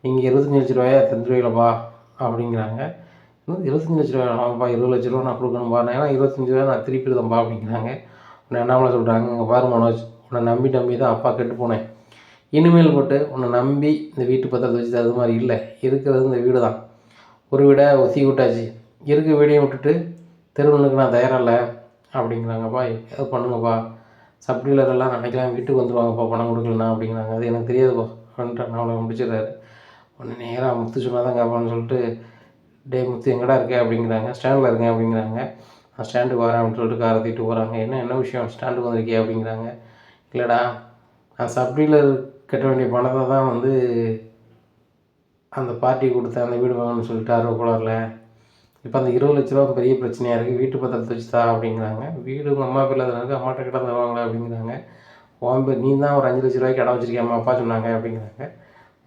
நீங்கள் 25 லட்ச ரூபாயா தந்துடுவீங்களப்பா அப்படிங்கிறாங்க. 25 லட்ச ரூபா ஆமாப்பா, 20 லட்ச ரூபா நான் கொடுக்கணும்ப்பா, நான் ஏன்னா 25 ரூபா நான் திருப்பிடுதேன்ப்பா அப்படிங்கிறாங்க. உன்னை என்னாமலை சொல்கிறாங்க, இங்கே பாரு மனோஜ், உன்னை நம்பி தான் அப்பா கெட்டு போனேன். இனிமேல் போட்டு உன்னை நம்பி இந்த வீட்டு பத்திரத்தை வச்சு அது மாதிரி இல்லை, இருக்கிறது இந்த வீடு தான். ஒரு வீடை ஒத்தி விட்டாச்சு, இருக்க வீடையும் விட்டுட்டு தெருவுனுக்கு நான் தயாராக இல்லை அப்படிங்கிறாங்கப்பா. எதாவது பண்ணுங்கப்பா, சப்டீலரெல்லாம் நினைக்கலாம் வீட்டுக்கு வந்துடுவாங்கப்பா பணம் கொடுக்கலண்ணா அப்படிங்கிறாங்க. அது எனக்கு தெரியாதுப்பா அப்படின்ட்டு நான் அவளை முடிச்சிடுறாரு. உடனே நேராக முத்து சொன்னால் தான் கேட்பான்னு சொல்லிட்டு, டே முத்து எங்கடா இருக்கே அப்படிங்கிறாங்க. ஸ்டாண்டில் இருக்கேன் அப்படிங்கிறாங்க. நான் ஸ்டாண்டுக்கு வரேன் அப்படின்னு சொல்லிட்டு காரை தூக்கிட்டு போகிறாங்க. என்ன விஷயம் ஸ்டாண்டுக்கு வந்திருக்கியா அப்படிங்கிறாங்க. இல்லைடா, நான் சப்டீலர் கட்ட வேண்டிய பணத்தை தான் வந்து அந்த பார்ட்டி கொடுத்தேன், அந்த வீடு வாங்கணும்னு சொல்லிட்டு ஆர்வக்குளாரில். இப்போ அந்த 20 லட்ச ரூபா பெரிய பிரச்சனையாக இருக்குது, வீட்டு பத்திரத்தை வச்சுதா அப்படிங்கிறாங்க. வீடு உங்கள் அம்மா பேரில் தான் இருக்குது, அம்மாட்ட கிட்ட தருவாங்களா அப்படிங்கிறாங்க. உன் பேர் நீ தான் ஒரு 5 லட்ச ரூபாய்க்கு இடம் வச்சுருக்கேன் அம்மா அப்பா சொன்னாங்க அப்படிங்கிறாங்க.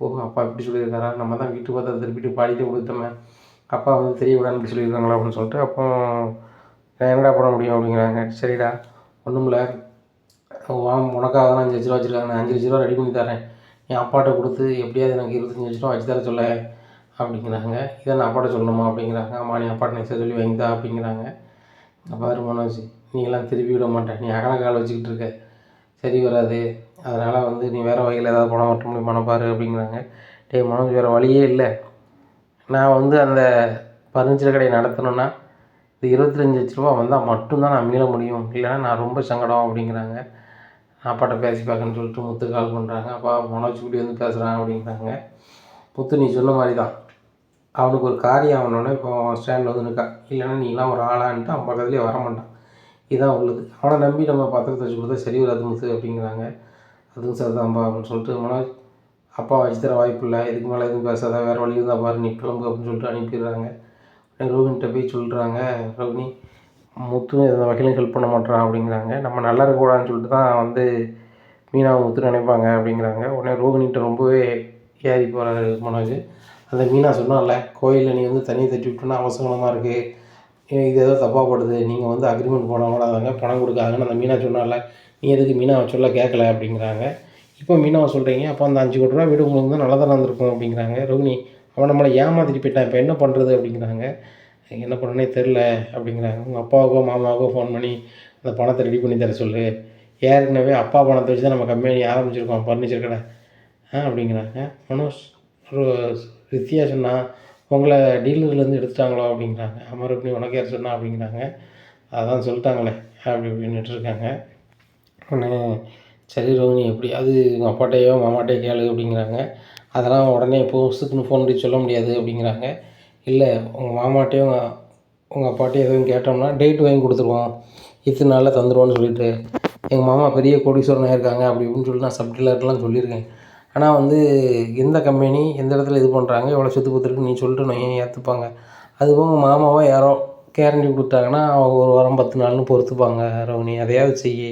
ஓஹோ, அப்பா இப்படி சொல்லியிருக்காரா, நம்ம தான் வீட்டு பத்திரத்தை திருப்பிட்டு பாடிட்டு கொடுத்தோமே, அப்பா வந்து தெரியக்கூடாதுன்னு இப்படி சொல்லியிருக்காங்களா அப்படின்னு சொல்லிட்டு, அப்போ நான் என்னடா பண்ண முடியும் அப்படிங்கிறாங்க. சரிடா ஒன்றும் இல்லை, உனக்காக தான் 5 லட்ச ரூபா வச்சுருக்காங்க, நான் 5 லட்ச ரூபா ரெடி பண்ணி தரேன், என் அப்பாட்ட கொடுத்து எப்படியாவது எனக்கு 25 லட்ச ரூபா வச்சு தர சொல்ல அப்படிங்கிறாங்க. இதை நான் அப்பாட்ட சொல்லணுமா அப்படிங்கிறாங்க. ஆமாம், நீ அப்பாட்ட நெக்ஸ்ட்டாக சொல்லி வாங்கிதா அப்படிங்கிறாங்க. பாரு மனோஜ், நீங்களாம் திருப்பி விட மாட்டேன், நீ அகல கால் வச்சுக்கிட்டு இருக்க, சரி வராது, அதனால் வந்து நீ வேறு வகையில் ஏதாவது பணம் வட்ட முடியும் பண்ணப்பாரு அப்படிங்கிறாங்க. டே மனோஜ், வேறு வழியே இல்லை, நான் வந்து அந்த பர்னிச்சர் கடையை நடத்தணுன்னா இந்த 25 லட்ச ரூபா வந்தால் மட்டும்தான் நான் மீள முடியும், இல்லைன்னா நான் ரொம்ப சங்கடம் அப்படிங்கிறாங்க. அப்பாட்ட பேசி பார்க்கன்னு சொல்லிட்டு முத்து கால் பண்ணுறாங்க. அப்பா மனோஜ் இப்படி வந்து பேசுகிறாங்க அப்படிங்கிறாங்க. முத்து நீ சொன்ன மாதிரி தான், அவனுக்கு ஒரு காரியம் ஆகணுன்னா இப்போ அவன் ஸ்டாண்டில் வந்து நிற்கான், இல்லைன்னா நீலாம் ஒரு ஆளான்ட்டு அவன் பக்கத்துலேயே வரமாட்டான். இதுதான் உள்ளது. அவனை நம்பி நம்ம பத்திரத்தை வச்சு கொடுத்தா சரி வராது முத்து அப்படிங்கிறாங்க. அதுவும் சரிதான்ப்பா அப்படின்னு சொல்லிட்டு, மனோஜ் அப்பா வச்சு தர வாய்ப்பு இல்லை, இதுக்கு மேலே எதுவும் பேசாத, வேறு வழி இருந்தால் பாரு, நீ கிளம்பு அப்படின்னு சொல்லிட்டு அனுப்பிடுறாங்க. ரோஹின்கிட்ட போய் சொல்கிறாங்க, ரோஹினி முத்து எந்த வகையிலும் ஹெல்ப் பண்ண மாட்டான் அப்படிங்கிறாங்க. நம்ம நல்லா இருக்கக்கூடாதுன்னு சொல்லிட்டு தான் வந்து மீனாவை முத்து நினைப்பாங்க அப்படிங்கிறாங்க. உடனே ரோஹினிகிட்ட ரொம்பவே ஏறி போகிறாரு மனோஜ். அந்த மீனா சொன்னால கோயிலில் நீ வந்து தண்ணியை தட்டி விட்டோன்னா அவசரமாக இருக்குது, இது ஏதோ தப்பாக படுது, நீங்கள் வந்து அக்ரிமெண்ட் போடாதாங்க பணம் கொடுக்காதுன்னு அந்த மீனா சொன்னால, நீ எதுக்கு மீனாவை சொல்ல கேட்கல அப்படிங்கிறாங்க. இப்போ மீனாவை சொல்கிறீங்க, அப்போ அந்த 5 கோடி ரூபா வீடு உங்களுக்கு வந்து நல்லா தான் இருந்திருக்கும் அப்படிங்கிறாங்க. ரோஹினி அவன் நம்மளை ஏமாற்றிட்டு போயிட்டான், இப்போ என்ன பண்ணுறது அப்படிங்கிறாங்க. என்ன பண்ணனே தெரில அப்படிங்கிறாங்க. உங்கள் அப்பாவுக்கோ மாமாவுக்கோ ஃபோன் பண்ணி அந்த பணத்தை ரெடி பண்ணி தர சொல்லு, ஏற்கனவே அப்பா பணத்தை வச்சு தான் நம்ம கம்பெனி ஆரம்பிச்சிருக்கோம் ஃபர்னிச்சர் கடை அப்படிங்கிறாங்க. மனோஜ் ரித்தியா சொன்னால் உங்களை டீலர்லேருந்து எடுத்துட்டாங்களோ அப்படிங்கிறாங்க. அமருக்குனி உனக்கு யார் சொன்னா அப்படிங்கிறாங்க. அதான் சொல்லிட்டாங்களே அப்படி இப்படின்னுட்டு இருக்காங்க. உடனே சரி ரோஹினி எப்படியாவது உங்கள் அப்பாட்டையோ மாமாட்டையோ கேளு அப்படிங்கிறாங்க. அதெல்லாம் உடனே புதுசுக்குன்னு ஃபோன் பண்ணி சொல்ல முடியாது அப்படிங்கிறாங்க. இல்லை உங்கள் மாமாட்டையும் உங்கள் அப்பாட்டையும் எதுவும் கேட்டோம்னா டேட் வாங்கி கொடுத்துருவோம், இத்தனை நாளில் தந்துடுவோன்னு சொல்லிட்டு, எங்கள் மாமா பெரிய கோடீஸ்வரனாக இருக்காங்க அப்படி இப்படின்னு சொல்லி நான் சப்டீலர்லாம் சொல்லியிருக்கேன். ஆனால் வந்து எந்த கம்பெனி எந்த இடத்துல இது பண்ணுறாங்க, எவ்வளோ சொத்து பத்திருக்கு நீ சொல்லிட்டு நான் ஏன் ஏற்றுப்பாங்க. அதுவும் உங்கள் மாமாவோ யாரோ கேரண்டி கொடுத்தாங்கன்னா அவங்க 1 வாரம் 10 நாள்னு பொறுத்துப்பாங்க. ரோஹினி அதையாவது செய்யி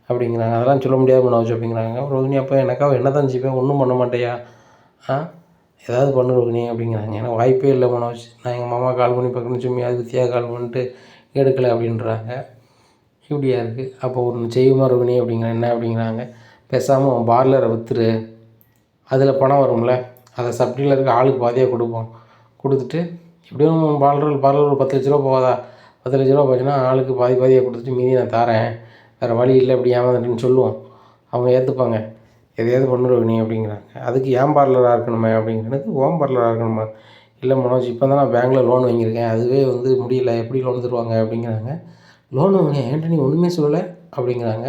அப்படிங்கிறாங்க. அதெல்லாம் சொல்ல முடியாது மனோஜ் அப்படிங்கிறாங்க. ரோஹினி அப்போ எனக்காக என்ன தான் செய்வேன், ஒன்றும் பண்ண மாட்டேயா, ஏதாவது பண்ணு ரோஹினி அப்படிங்கிறாங்க. எனக்கு வாய்ப்பே இல்லை மனோஜ், நான் எங்கள் மாமா கால் பண்ணி பார்க்கணும்னு சும்மியாவது வித்தியாக கால் பண்ணிட்டு எடுக்கலை அப்படின்றாங்க. இப்படியா இருக்குது, அப்போ ஒன்று செய்யுமா ரோஹினி அப்படிங்கிறேன். என்ன அப்படிங்கிறாங்க. பேசாமல் பார்லரை விற்றுரு, அதில் பணம் வரும்ல, அதை சப்டீலருக்கு ஆளுக்கு பாதியாக கொடுப்போம், கொடுத்துட்டு எப்படியும் பார்லர் ஒரு 10 லட்ச ரூபா போகாதா, 10 லட்ச ரூபா போச்சுன்னா ஆளுக்கு பாதியாக கொடுத்துட்டு மீதி நான் தரேன், வேறு வழி இல்லை இப்படி ஏமாந்துட்டுன்னு சொல்லுவோம், அவங்க ஏற்றுப்பாங்க, எதையாவது பண்ணுறோம் நீ அப்படிங்கிறாங்க. அதுக்கு ஏன் பார்லராக இருக்கணுமே அப்படிங்கிறது, ஓம் பார்லராக இருக்கணுமா. இல்லை மனோஜ் இப்போ தான் நான் பேங்க்கில் லோன் வாங்கியிருக்கேன், அதுவே வந்து முடியல, எப்படி லோன் தருவாங்க அப்படிங்கிறாங்க. லோன் வாங்க ஏன்ட்ட நீ ஒன்றுமே சொல்லலை அப்படிங்கிறாங்க.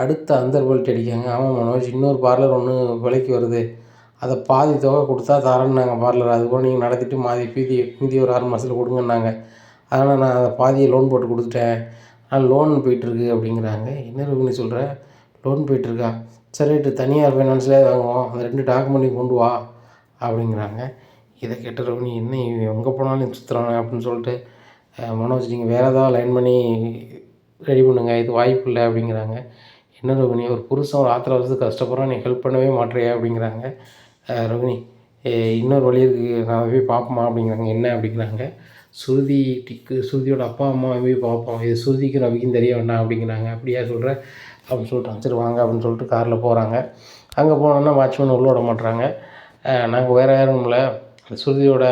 அடுத்த அந்தர்பல்ட்டி அடிக்காங்க. ஆமாம் மனோஜ், இன்னொரு பார்லர் ஒன்று விலைக்கு வருது, அதை பாதி தொகை கொடுத்தா தரேன்னாங்க பார்லர், அதுபோல் நீங்கள் நடத்திட்டு மீதி ஒரு 6 மாதத்தில் கொடுங்கன்னாங்க, அதனால் நான் அதை பாதியை லோன் போட்டு கொடுத்துட்டேன், லோன் போயிட்டுருக்கு அப்படிங்கிறாங்க. என்ன ரோஹினி சொல்கிற, லோன் போயிட்டுருக்கா, சரி ரைட்டு தனியார் ஃபைனான்ஸ்லேயே வாங்குவோம், அந்த 2 டாக்குமெண்ட்டையும் கொண்டு வா அப்படிங்கிறாங்க. இதை கேட்ட ரோஹினி என்ன எங்கே போனாலும் சுற்றுறாங்க அப்படின்னு சொல்லிட்டு, மனோஜ் நீங்கள் வேறு ஏதாவது லைன் பண்ணி ரெடி பண்ணுங்கள், இது வாய்ப்பு இல்லை அப்படிங்கிறாங்க. என்ன ரோஹினி ஒரு புருஷன் ஒரு ஆத்திர வருஷத்துக்கு கஷ்டப்படுறான், நீ ஹெல்ப் பண்ணவே மாட்டேறியா அப்படிங்கிறாங்க. ரோஹினி இன்னொரு வழி இருக்குது, நான் போய் பார்ப்போமா அப்படிங்கிறாங்க. என்ன அப்படிங்கிறாங்க. சுருதியோட அப்பா அம்மா போய் பார்ப்போம், இது சுருதிக்கும் ரவிக்கும் தெரிய வேண்டாம் அப்படிங்கிறாங்க. அப்படியா சொல்கிறேன் அப்படின்னு சொல்லிட்டாங்க. சரி வாங்க அப்படின்னு சொல்லிட்டு காரில் போகிறாங்க. அங்கே போனோன்னா வாட்ச்மேன் உள்ள விட மாட்றாங்க. நாங்கள் வேறு யாரும் இல்லை, சுருதியோட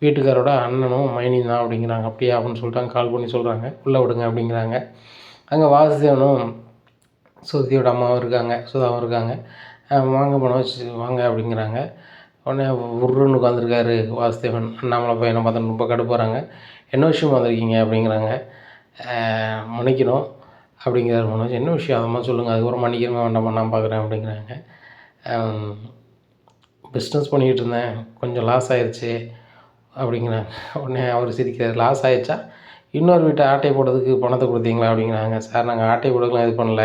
வீட்டுக்காரோட அண்ணனும் மைனியும் தான் அப்படிங்கிறாங்க. அப்படியா அப்படின்னு சொல்லிட்டாங்க. கால் பண்ணி சொல்கிறாங்க, உள்ளே விடுங்க அப்படிங்கிறாங்க. அங்கே வாசுதேவனும் சுருதியோட அம்மாவும் இருக்காங்க, சுதாவும் இருக்காங்க. வாங்க மனோஜ் வாங்க அப்படிங்கிறாங்க. உடனே உருன்னு உட்காந்துருக்காரு வாசுதேவன். அண்ணாமலை பையனை பார்த்தா ரொம்ப கடுப்பாகிறாங்க. என்ன விஷயம் வந்திருக்கீங்க அப்படிங்கிறாங்க. மன்னிக்கணும் அப்படிங்கிறார் மனோஜ். என்ன விஷயம் அதமாக சொல்லுங்கள், அதுக்கப்புறம் மன்னிக்கிறமே வேண்டாமா நான் பார்க்குறேன் அப்படிங்கிறாங்க. பிஸ்னஸ் பண்ணிக்கிட்டு இருந்தேன், கொஞ்சம் லாஸ் ஆயிடுச்சு அப்படிங்கிறாங்க. உடனே அவர் சிரிக்கிறார். லாஸ் ஆயிடுச்சா, இன்னொரு வீட்டை ஆட்டை போடுறதுக்கு பணத்தை கொடுத்தீங்களா அப்படிங்கிறாங்க. சார் நாங்கள் ஆட்டை போடுறதுலாம் இது பண்ணல,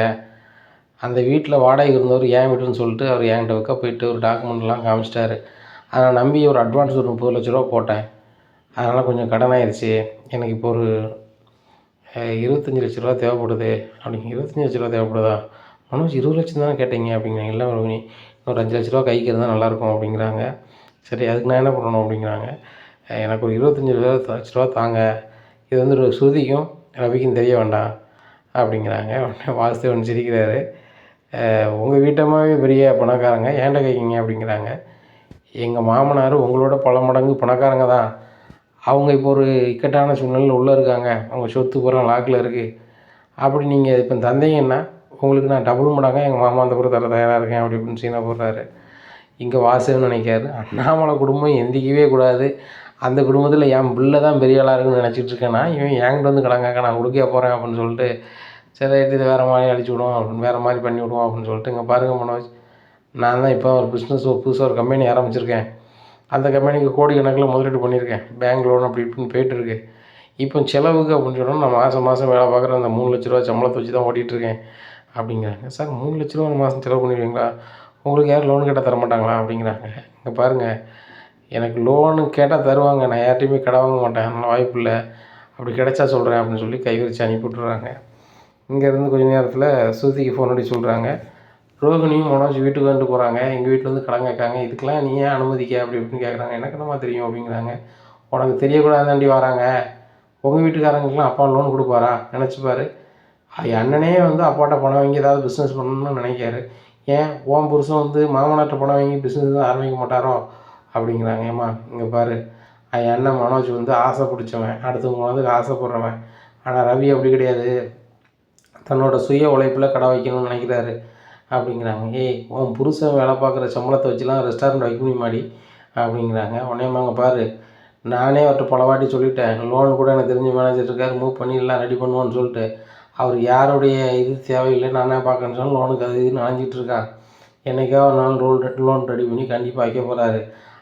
அந்த வீட்டில் வாடகை இருந்தவர் என் வீட்டுன்னு சொல்லிட்டு அவர் என்கிட்ட வைக்க போயிட்டு ஒரு டாக்குமெண்ட்லாம் காமிச்சிட்டாரு. அதை நம்பி ஒரு அட்வான்ஸ் ஒரு 30 லட்ச ரூபா போட்டேன், அதனால் கொஞ்சம் கடன் ஆயிடுச்சு. எனக்கு இப்போ ஒரு 25 லட்ச ரூபா தேவைப்படுது அப்படிங்க. 25 லட்ச ரூபா தேவைப்படுதா மனோஜ்? 20 லட்சம் தானே கேட்டீங்க அப்படிங்கிறாங்க. இல்லை ரோகிணி, ஒரு 5 லட்ச ரூபா கைக்கு இருந்தால் நல்லாயிருக்கும் அப்படிங்கிறாங்க. சரி அதுக்கு நான் என்ன பண்ணணும் அப்படிங்கிறாங்க. எனக்கு ஒரு 25 லட்ச ரூபா தாங்க, இது வந்து ஒரு சுருதிக்கும் ரவிக்கும் தெரிய வேண்டாம் அப்படிங்கிறாங்க. உடனே வாசுதேவன் சிரிக்கிறாரு. உங்கள் வீட்டம்மாவே பெரிய பணக்காரங்க, ஏன்ட கேட்குங்க அப்படிங்கிறாங்க. எங்கள் மாமனார் உங்களோட பல மடங்கு பணக்காரங்க தான், அவங்க இப்போ ஒரு இக்கட்டான சூழ்நிலையில் உள்ளே இருக்காங்க, அவங்க சொத்து பூரா லாக்கில் இருக்குது. அப்படி நீங்கள் இப்போ தந்தீங்கன்னா உங்களுக்கு நான் டபுள் மடங்காக எங்கள் மாமா அந்த தர தயாராக இருக்கேன் அப்படி இப்படின்னு சீனா போடுறாரு. இங்கே வாசுன்னு நினைக்காரு, அண்ணாமலை குடும்பம் எந்திக்கவே கூடாது, அந்த குடும்பத்தில் என் பிள்ளை தான் பெரிய ஆளாக இருக்குன்னு நினச்சிட்டு இருக்கேன்னா இவன் என்கிட்ட வந்து கடங்காக்க நான் கொடுக்க போகிறேன் அப்படின்னு சொல்லிட்டு, சரி ரைட்டு இதை வேறு மாதிரி அடிச்சு விடுவோம் அப்படின்னு வேறு மாதிரி பண்ணி விடுவோம் அப்படின்னு சொல்லிட்டு, இங்கே பாருங்கள் மனோஜ், நான் தான் இப்போ ஒரு பிஸ்னஸ் புதுசாக ஒரு கம்பெனி ஆரம்பிச்சிருக்கேன், அந்த கம்பெனிக்கு கோடிக்கணக்கில் முதலீடு பண்ணியிருக்கேன், பேங்க் லோன் அப்படி இப்படின்னு போயிட்டுருக்கு. இப்போ செலவுக்கு அப்படின்னு சொன்னால் நான் மாதம் வேலை பார்க்குற அந்த 3 லட்ச ரூபா சம்பளத்தை வச்சு தான் ஓட்டிகிட்ருக்கேன் அப்படிங்கிறாங்க. சார் 3 லட்ச ரூபா ஒரு மாதம் செலவு பண்ணிடுவீங்களா, உங்களுக்கு யாரும் லோன் கேட்டால் தர மாட்டாங்களா அப்படிங்கிறாங்க. இங்கே பாருங்கள், எனக்கு லோனு கேட்டால் தருவாங்க, நான் யார்ட்டையுமே கடை வாங்க மாட்டேன், அதனால் வாய்ப்பு இல்லை, அப்படி கிடைச்சா சொல்கிறேன் அப்படின்னு சொல்லி கை வச்சு அனுப்பி விட்டுறாங்க. இங்கேருந்து கொஞ்சம் நேரத்தில் ஸ்ருதிக்கு ஃபோன் அடிச்சு சொல்கிறாங்க, ரோகிணியும் மனோஜ் வீட்டுக்கு வந்துட்டு போகிறாங்க, எங்கள் வீட்டில் வந்து கடன் கேட்காங்க, இதுக்கெல்லாம் நீ ஏன் அனுமதிக்க அப்படி இப்படின்னு கேட்குறாங்க. எனக்கு என்னமா தெரியும் அப்படிங்கிறாங்க. உனக்கு தெரியக்கூடாதாண்டி வராங்க, உங்கள் வீட்டுக்காரங்களுக்குலாம் அப்பா லோன் கொடுப்பாரா நினச்சிப்பாரு, அண்ணனே வந்து அப்பாட்ட பணம் வாங்கி ஏதாவது பிஸ்னஸ் பண்ணணும்னு நினைக்காரு, ஏன் உன் புருஷன் வந்து மாமனார்ட்ட பணம் வாங்கி பிஸ்னஸ் தான் ஆரம்பிக்க மாட்டாரோ அப்படிங்கிறாங்க. ஏம்மா இங்கே பாரு, என் அண்ணன் மனோஜ் வந்து ஆசை பிடிச்சவன், அடுத்தவங்க வந்து ஆசைப்படுறவன், ஆனால் ரவி அப்படி கிடையாது, தன்னோட சுய உழைப்பில் கடை வைக்கணும்னு நினைக்கிறாரு அப்படிங்கிறாங்க. ஏய் உன் புருஷன் வேலை பார்க்குற சம்பளத்தை வச்சுலாம் ரெஸ்டாரண்ட் வைக்க முடியுமாடி அப்படிங்கிறாங்க. உடனேமாங்க பாரு, நானே அவர்கிட்ட பல வாட்டி சொல்லிட்டேன், லோன் கூட எனக்கு தெரிஞ்ச மேனேஜர் இருக்கார், மூவ் பண்ணி எல்லாம் ரெடி பண்ணுவோன்னு சொல்லிட்டு, அவர் யாருடைய இது தேவையில்லை, நானே பார்க்கணுன்னு சொன்னால் லோனுக்கு அது இதுன்னு அலைஞ்சிட்டு இருக்கான், என்றைக்கா ஒரு நாள் லோன் ரெடி பண்ணி கண்டிப்பாக வைக்க போகிறாரு.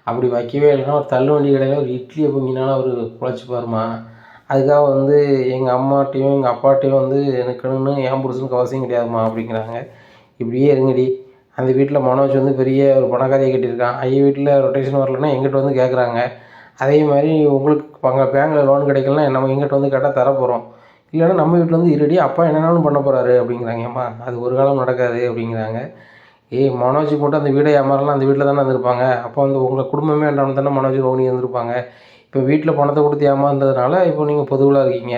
அப்படி வைக்கவே இல்லைன்னா ஒரு தள்ளு வண்டி கடையில் ஒரு இட்லியை பொங்கினாலும் அவர் பொழைச்சிப்பாருமா, அதுக்காக வந்து எங்கள் அம்மாட்டையும் எங்கள் அப்பாட்டையும் வந்து எனக்குன்னு என் புருஷனுக்கு அவசியம் கிடையாதுமா அப்படிங்கிறாங்க. இப்படியே இருங்கடி, அந்த வீட்டில் மனோஜ் வந்து பெரிய ஒரு பணக்காரியை கட்டியிருக்கான், ஐயா வீட்டில் ரொட்டேஷன் வரலன்னா எங்கிட்ட வந்து கேட்குறாங்க, அதே மாதிரி உங்களுக்கு பேங்கில் லோன் கிடைக்கலன்னா நம்ம எங்கிட்ட வந்து கேட்டால் தரப்போகிறோம், இல்லைன்னா நம்ம வீட்டில் வந்து இருடி அப்பா என்னென்னாலும் பண்ண போகிறாரு அப்படிங்கிறாங்க. ஏம்மா அது ஒரு காலம் நடக்காது அப்படிங்கிறாங்க. மனோஜுக்கு மட்டும் அந்த வீடை ஏமாறலாம், அந்த வீட்டில் தானே இருந்திருப்பாங்க, அப்போ வந்து உங்கள் குடும்பமே வேண்டாம்னு தானே மனோஜ் ரோகிணி இருந்திருப்பாங்க, இப்போ வீட்டில் பணத்தை கொடுத்து ஏமாந்ததுனால இப்போ நீங்கள் பொதுவில் இருக்கீங்க,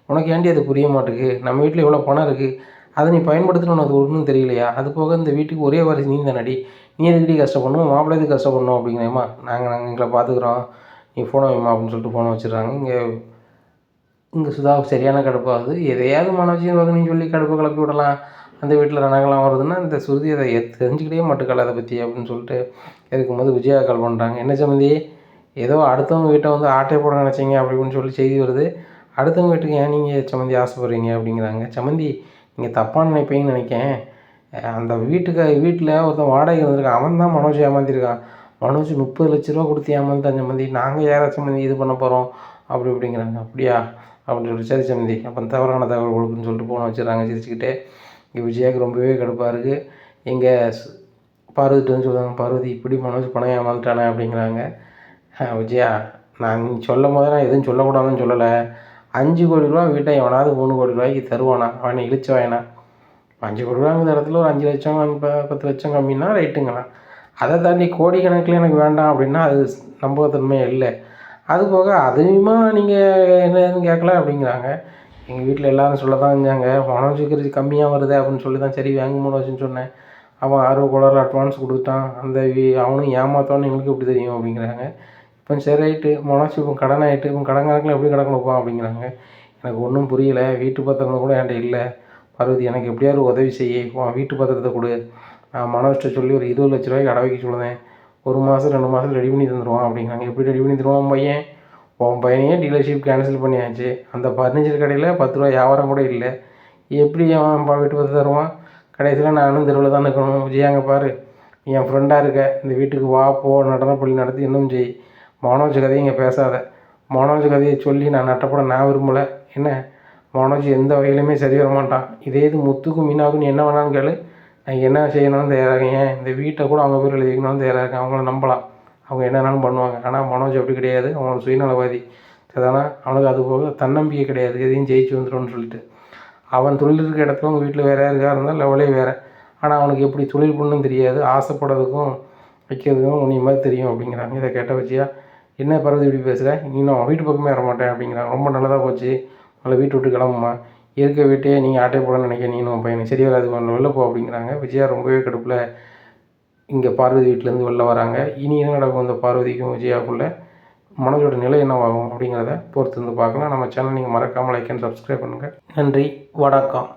உனக்கு ஏன்டி அது புரிய மாட்டுக்கு, நம்ம வீட்டில் இவ்வளோ பணம் இருக்குது, அதை நீ பயன்படுத்தணும், உனக்கு ஒன்றும் தெரியலையா, அது போக இந்த வீட்டுக்கு ஒரே வாரிசு நீ தானடி, நீ எதுக்கடி கஷ்டப்படணும், மாப்பிள்ளை எதுக்கு கஷ்டப்படணும் அப்படிங்கிறேம்மா, நாங்கள் எங்களை பார்த்துக்குறோம், நீ ஃபோனை வைம்மா அப்படின்னு சொல்லிட்டு ஃபோனை வச்சிடுறாங்க. இங்கே சுதாவுக்கு சரியான கடுப்பாகுது, எதையாவது மனோஜையும் ரோகிணின்னு சொல்லி கடுப்பை கிளப்பி விடலாம், அந்த வீட்டில் ரணங்கலாம் வருதுன்னா இந்த சுருதி அதை தெரிஞ்சுக்கிட்டே மாட்டுக்காள் அதை பற்றி அப்படின்னு சொல்லிட்டு இருக்கும்போது விஜயா கால் பண்ணுறாங்க. என்ன சம்மந்தி, ஏதோ அடுத்தவங்க வீட்டை வந்து ஆட்டை போட நினச்சிங்க அப்படின்னு சொல்லி செய்தி வருது, அடுத்தவங்க வீட்டுக்கு ஏன் நீங்கள் சம்மந்தி ஆசைப்படுறீங்க அப்படிங்கிறாங்க. சம்மந்தி நீங்கள் தப்பாக நினைப்பீங்கன்னு நினைக்கேன், அந்த வீட்டில் ஒருத்தன் வாடகை இருந்திருக்கான், அவன் தான் மனோஜ் ஏமாந்திருக்கான், மனோஜ் 30 லட்ச ரூபா கொடுத்து ஏமாந்தான் சம்மந்தி, நாங்கள் யாராச்சும் சம்மந்தி இது பண்ண போகிறோம் அப்படி இப்படிங்கிறாங்க. அப்படியா அப்படின்னு சொல்லி சரி சம்மந்தி அப்போ தவறான தகவல் கொடுக்குன்னு சொல்லிட்டு போன வச்சுருக்காங்க சிரிச்சுக்கிட்டே. இங்கே விஜயாவுக்கு ரொம்பவே கடுப்பாக இருக்குது. எங்கள் பார்வதிட்டு வந்து சொல்லுவாங்க, பார்வதி இப்படி மனோஜ் பணம் ஏமாந்துட்டானே அப்படிங்கிறாங்க. விஜயா நான் சொல்லும் போது நான் எதுவும் சொல்லக்கூடாதுன்னு சொல்லலை, 5 கோடி ரூபா வீட்டை எவனாவது 3 கோடி ரூபாய்க்கு தருவானா, அவனை இழிச்சு வாயினா, 5 கோடி ரூபாங்கிற இடத்துல ஒரு 5 லட்சம் 10 லட்சம் கம்மின்னா ரைட்டுங்கண்ணா, அதை தாண்டி கோடிக்கணக்கில் எனக்கு வேண்டாம் அப்படின்னா அது நம்பகத்தன்மையே இல்லை. அதுபோக அதையுமா நீங்கள் என்னன்னு கேட்கல அப்படிங்கிறாங்க. எங்கள் வீட்டில் எல்லோரும் சொல்ல தான் செஞ்சாங்க, மனோஜுக்கு கம்மியாக வருது அப்படின்னு சொல்லி தான் சரி வாங்க மனோஜ்னு சொன்னேன். அவன் ஆர்வக்கோளாறுல அட்வான்ஸ் கொடுத்துட்டான், அந்த அவனும் ஏமாத்தான்னு எங்களுக்கு எப்படி தெரியும் அப்படிங்கிறாங்க. இப்போ சரி ரைட்டு மனோஜ் இப்போ கடன் ஆகிட்டு இப்போ கடன் கணக்கில் எப்படி கடன் கொடுப்பான் அப்படிங்கிறாங்க. எனக்கு ஒன்றும் புரியலை. வீட்டு பத்திரம் கூட என்கிட்ட இல்லை. பார்வதி எனக்கு எப்படியாவது உதவி செய்ய, உன் வீட்டு பத்திரத்தை கொடு, நான் மனோஜ்கிட்ட சொல்லி ஒரு 20 லட்ச ரூபாய்க்கு அடை வைக்க சொல்லுவேன், 1 மாதம் 2 மாதம் ரெடி பண்ணி தந்துடுவான் அப்படிங்கிறாங்க. எப்படி ரெடி பண்ணி தருவான் பையன்? உன் பையனையே டீலர்ஷிப் கேன்சல் பண்ணியாச்சு, அந்த ஃபர்னிச்சர் கடையில் 10 ரூபா வியாபாரம் கூட இல்லை, எப்படி அவன் வீட்டு பத்திரம் தருவான்? கடைசியில் நானும் தெருவில் தான் நிற்கணும். விஜயாங்க பாரு, என் ஃப்ரெண்டாக இருக்க, இந்த வீட்டுக்கு வா போ, நடனப்பள்ளி நடத்தி இன்னும் செய். மனோஜ் கதையை இங்கே பேசாத. மனோஜ் கதையை சொல்லி நான் நட்டப்பட நான் விரும்பலை. என்ன, மனோஜ் எந்த வகையிலுமே சரி வர மாட்டான். இதே இது முத்துக்கும் மீனாவுக்கும் நீ என்ன வேணாலும் கேளு, நான் என்ன செய்யணும்னு தயாராக இருக்கேன். ஏன் இந்த வீட்டை கூட அவங்க பேர் எழுதி வைக்கணும்னு தயாராக இருக்கேன். அவங்கள நம்பலாம், அவங்க என்னென்னாலும் பண்ணுவாங்க. ஆனால் மனோஜ் அப்படி கிடையாது. அவன் சுயநலவாதி. சரிதானா? அவனுக்கு அது போக தன்னம்பிக்கை கிடையாது, எதையும் ஜெயிச்சு வந்துடும்னு சொல்லிட்டு. அவன் தொழில் இருக்கிற இடத்துல உங்கள் வீட்டில் வேறு யாருக்காக இருந்தால் லெவலே வேறு. ஆனால் அவனுக்கு எப்படி தொழில் பண்ணணும்னு தெரியாது, ஆசைப்படுறதுக்கும் வைக்கிறதுக்கும் உன்னை மாதிரி தெரியும் அப்படிங்கிறாங்க. இதை கேட்ட வச்சியா, என்ன பரவதி இப்படி பேசுகிற, இன்னும் வீட்டு பக்கமே வர மாட்டேன் அப்படிங்கிறாங்க. ரொம்ப நல்லதாக போச்சு, உங்களை வீட்டு விட்டு கிளம்புமா, இருக்க வீட்டையே நீங்கள் ஆட்டை போட நினைக்க, நீனும் பையனை சரி வராது, வெளில போ அப்படிங்கிறாங்க. விஜயா ரொம்பவே கடுப்பில் இங்கே பார்வதி வீட்டிலேருந்து வெளில வராங்க. இனி என்ன நடக்கும் இந்த பார்வதிக்கும் விஜயாவுக்குள்ளே, மனதோட நிலை என்னவாகும் அப்படிங்கிறத பொறுத்து வந்து பார்க்கலாம். நம்ம சேனல் நீங்கள் மறக்காமல் லைக் அண்ட் சப்ஸ்கிரைப் பண்ணுங்கள். நன்றி, வணக்கம்.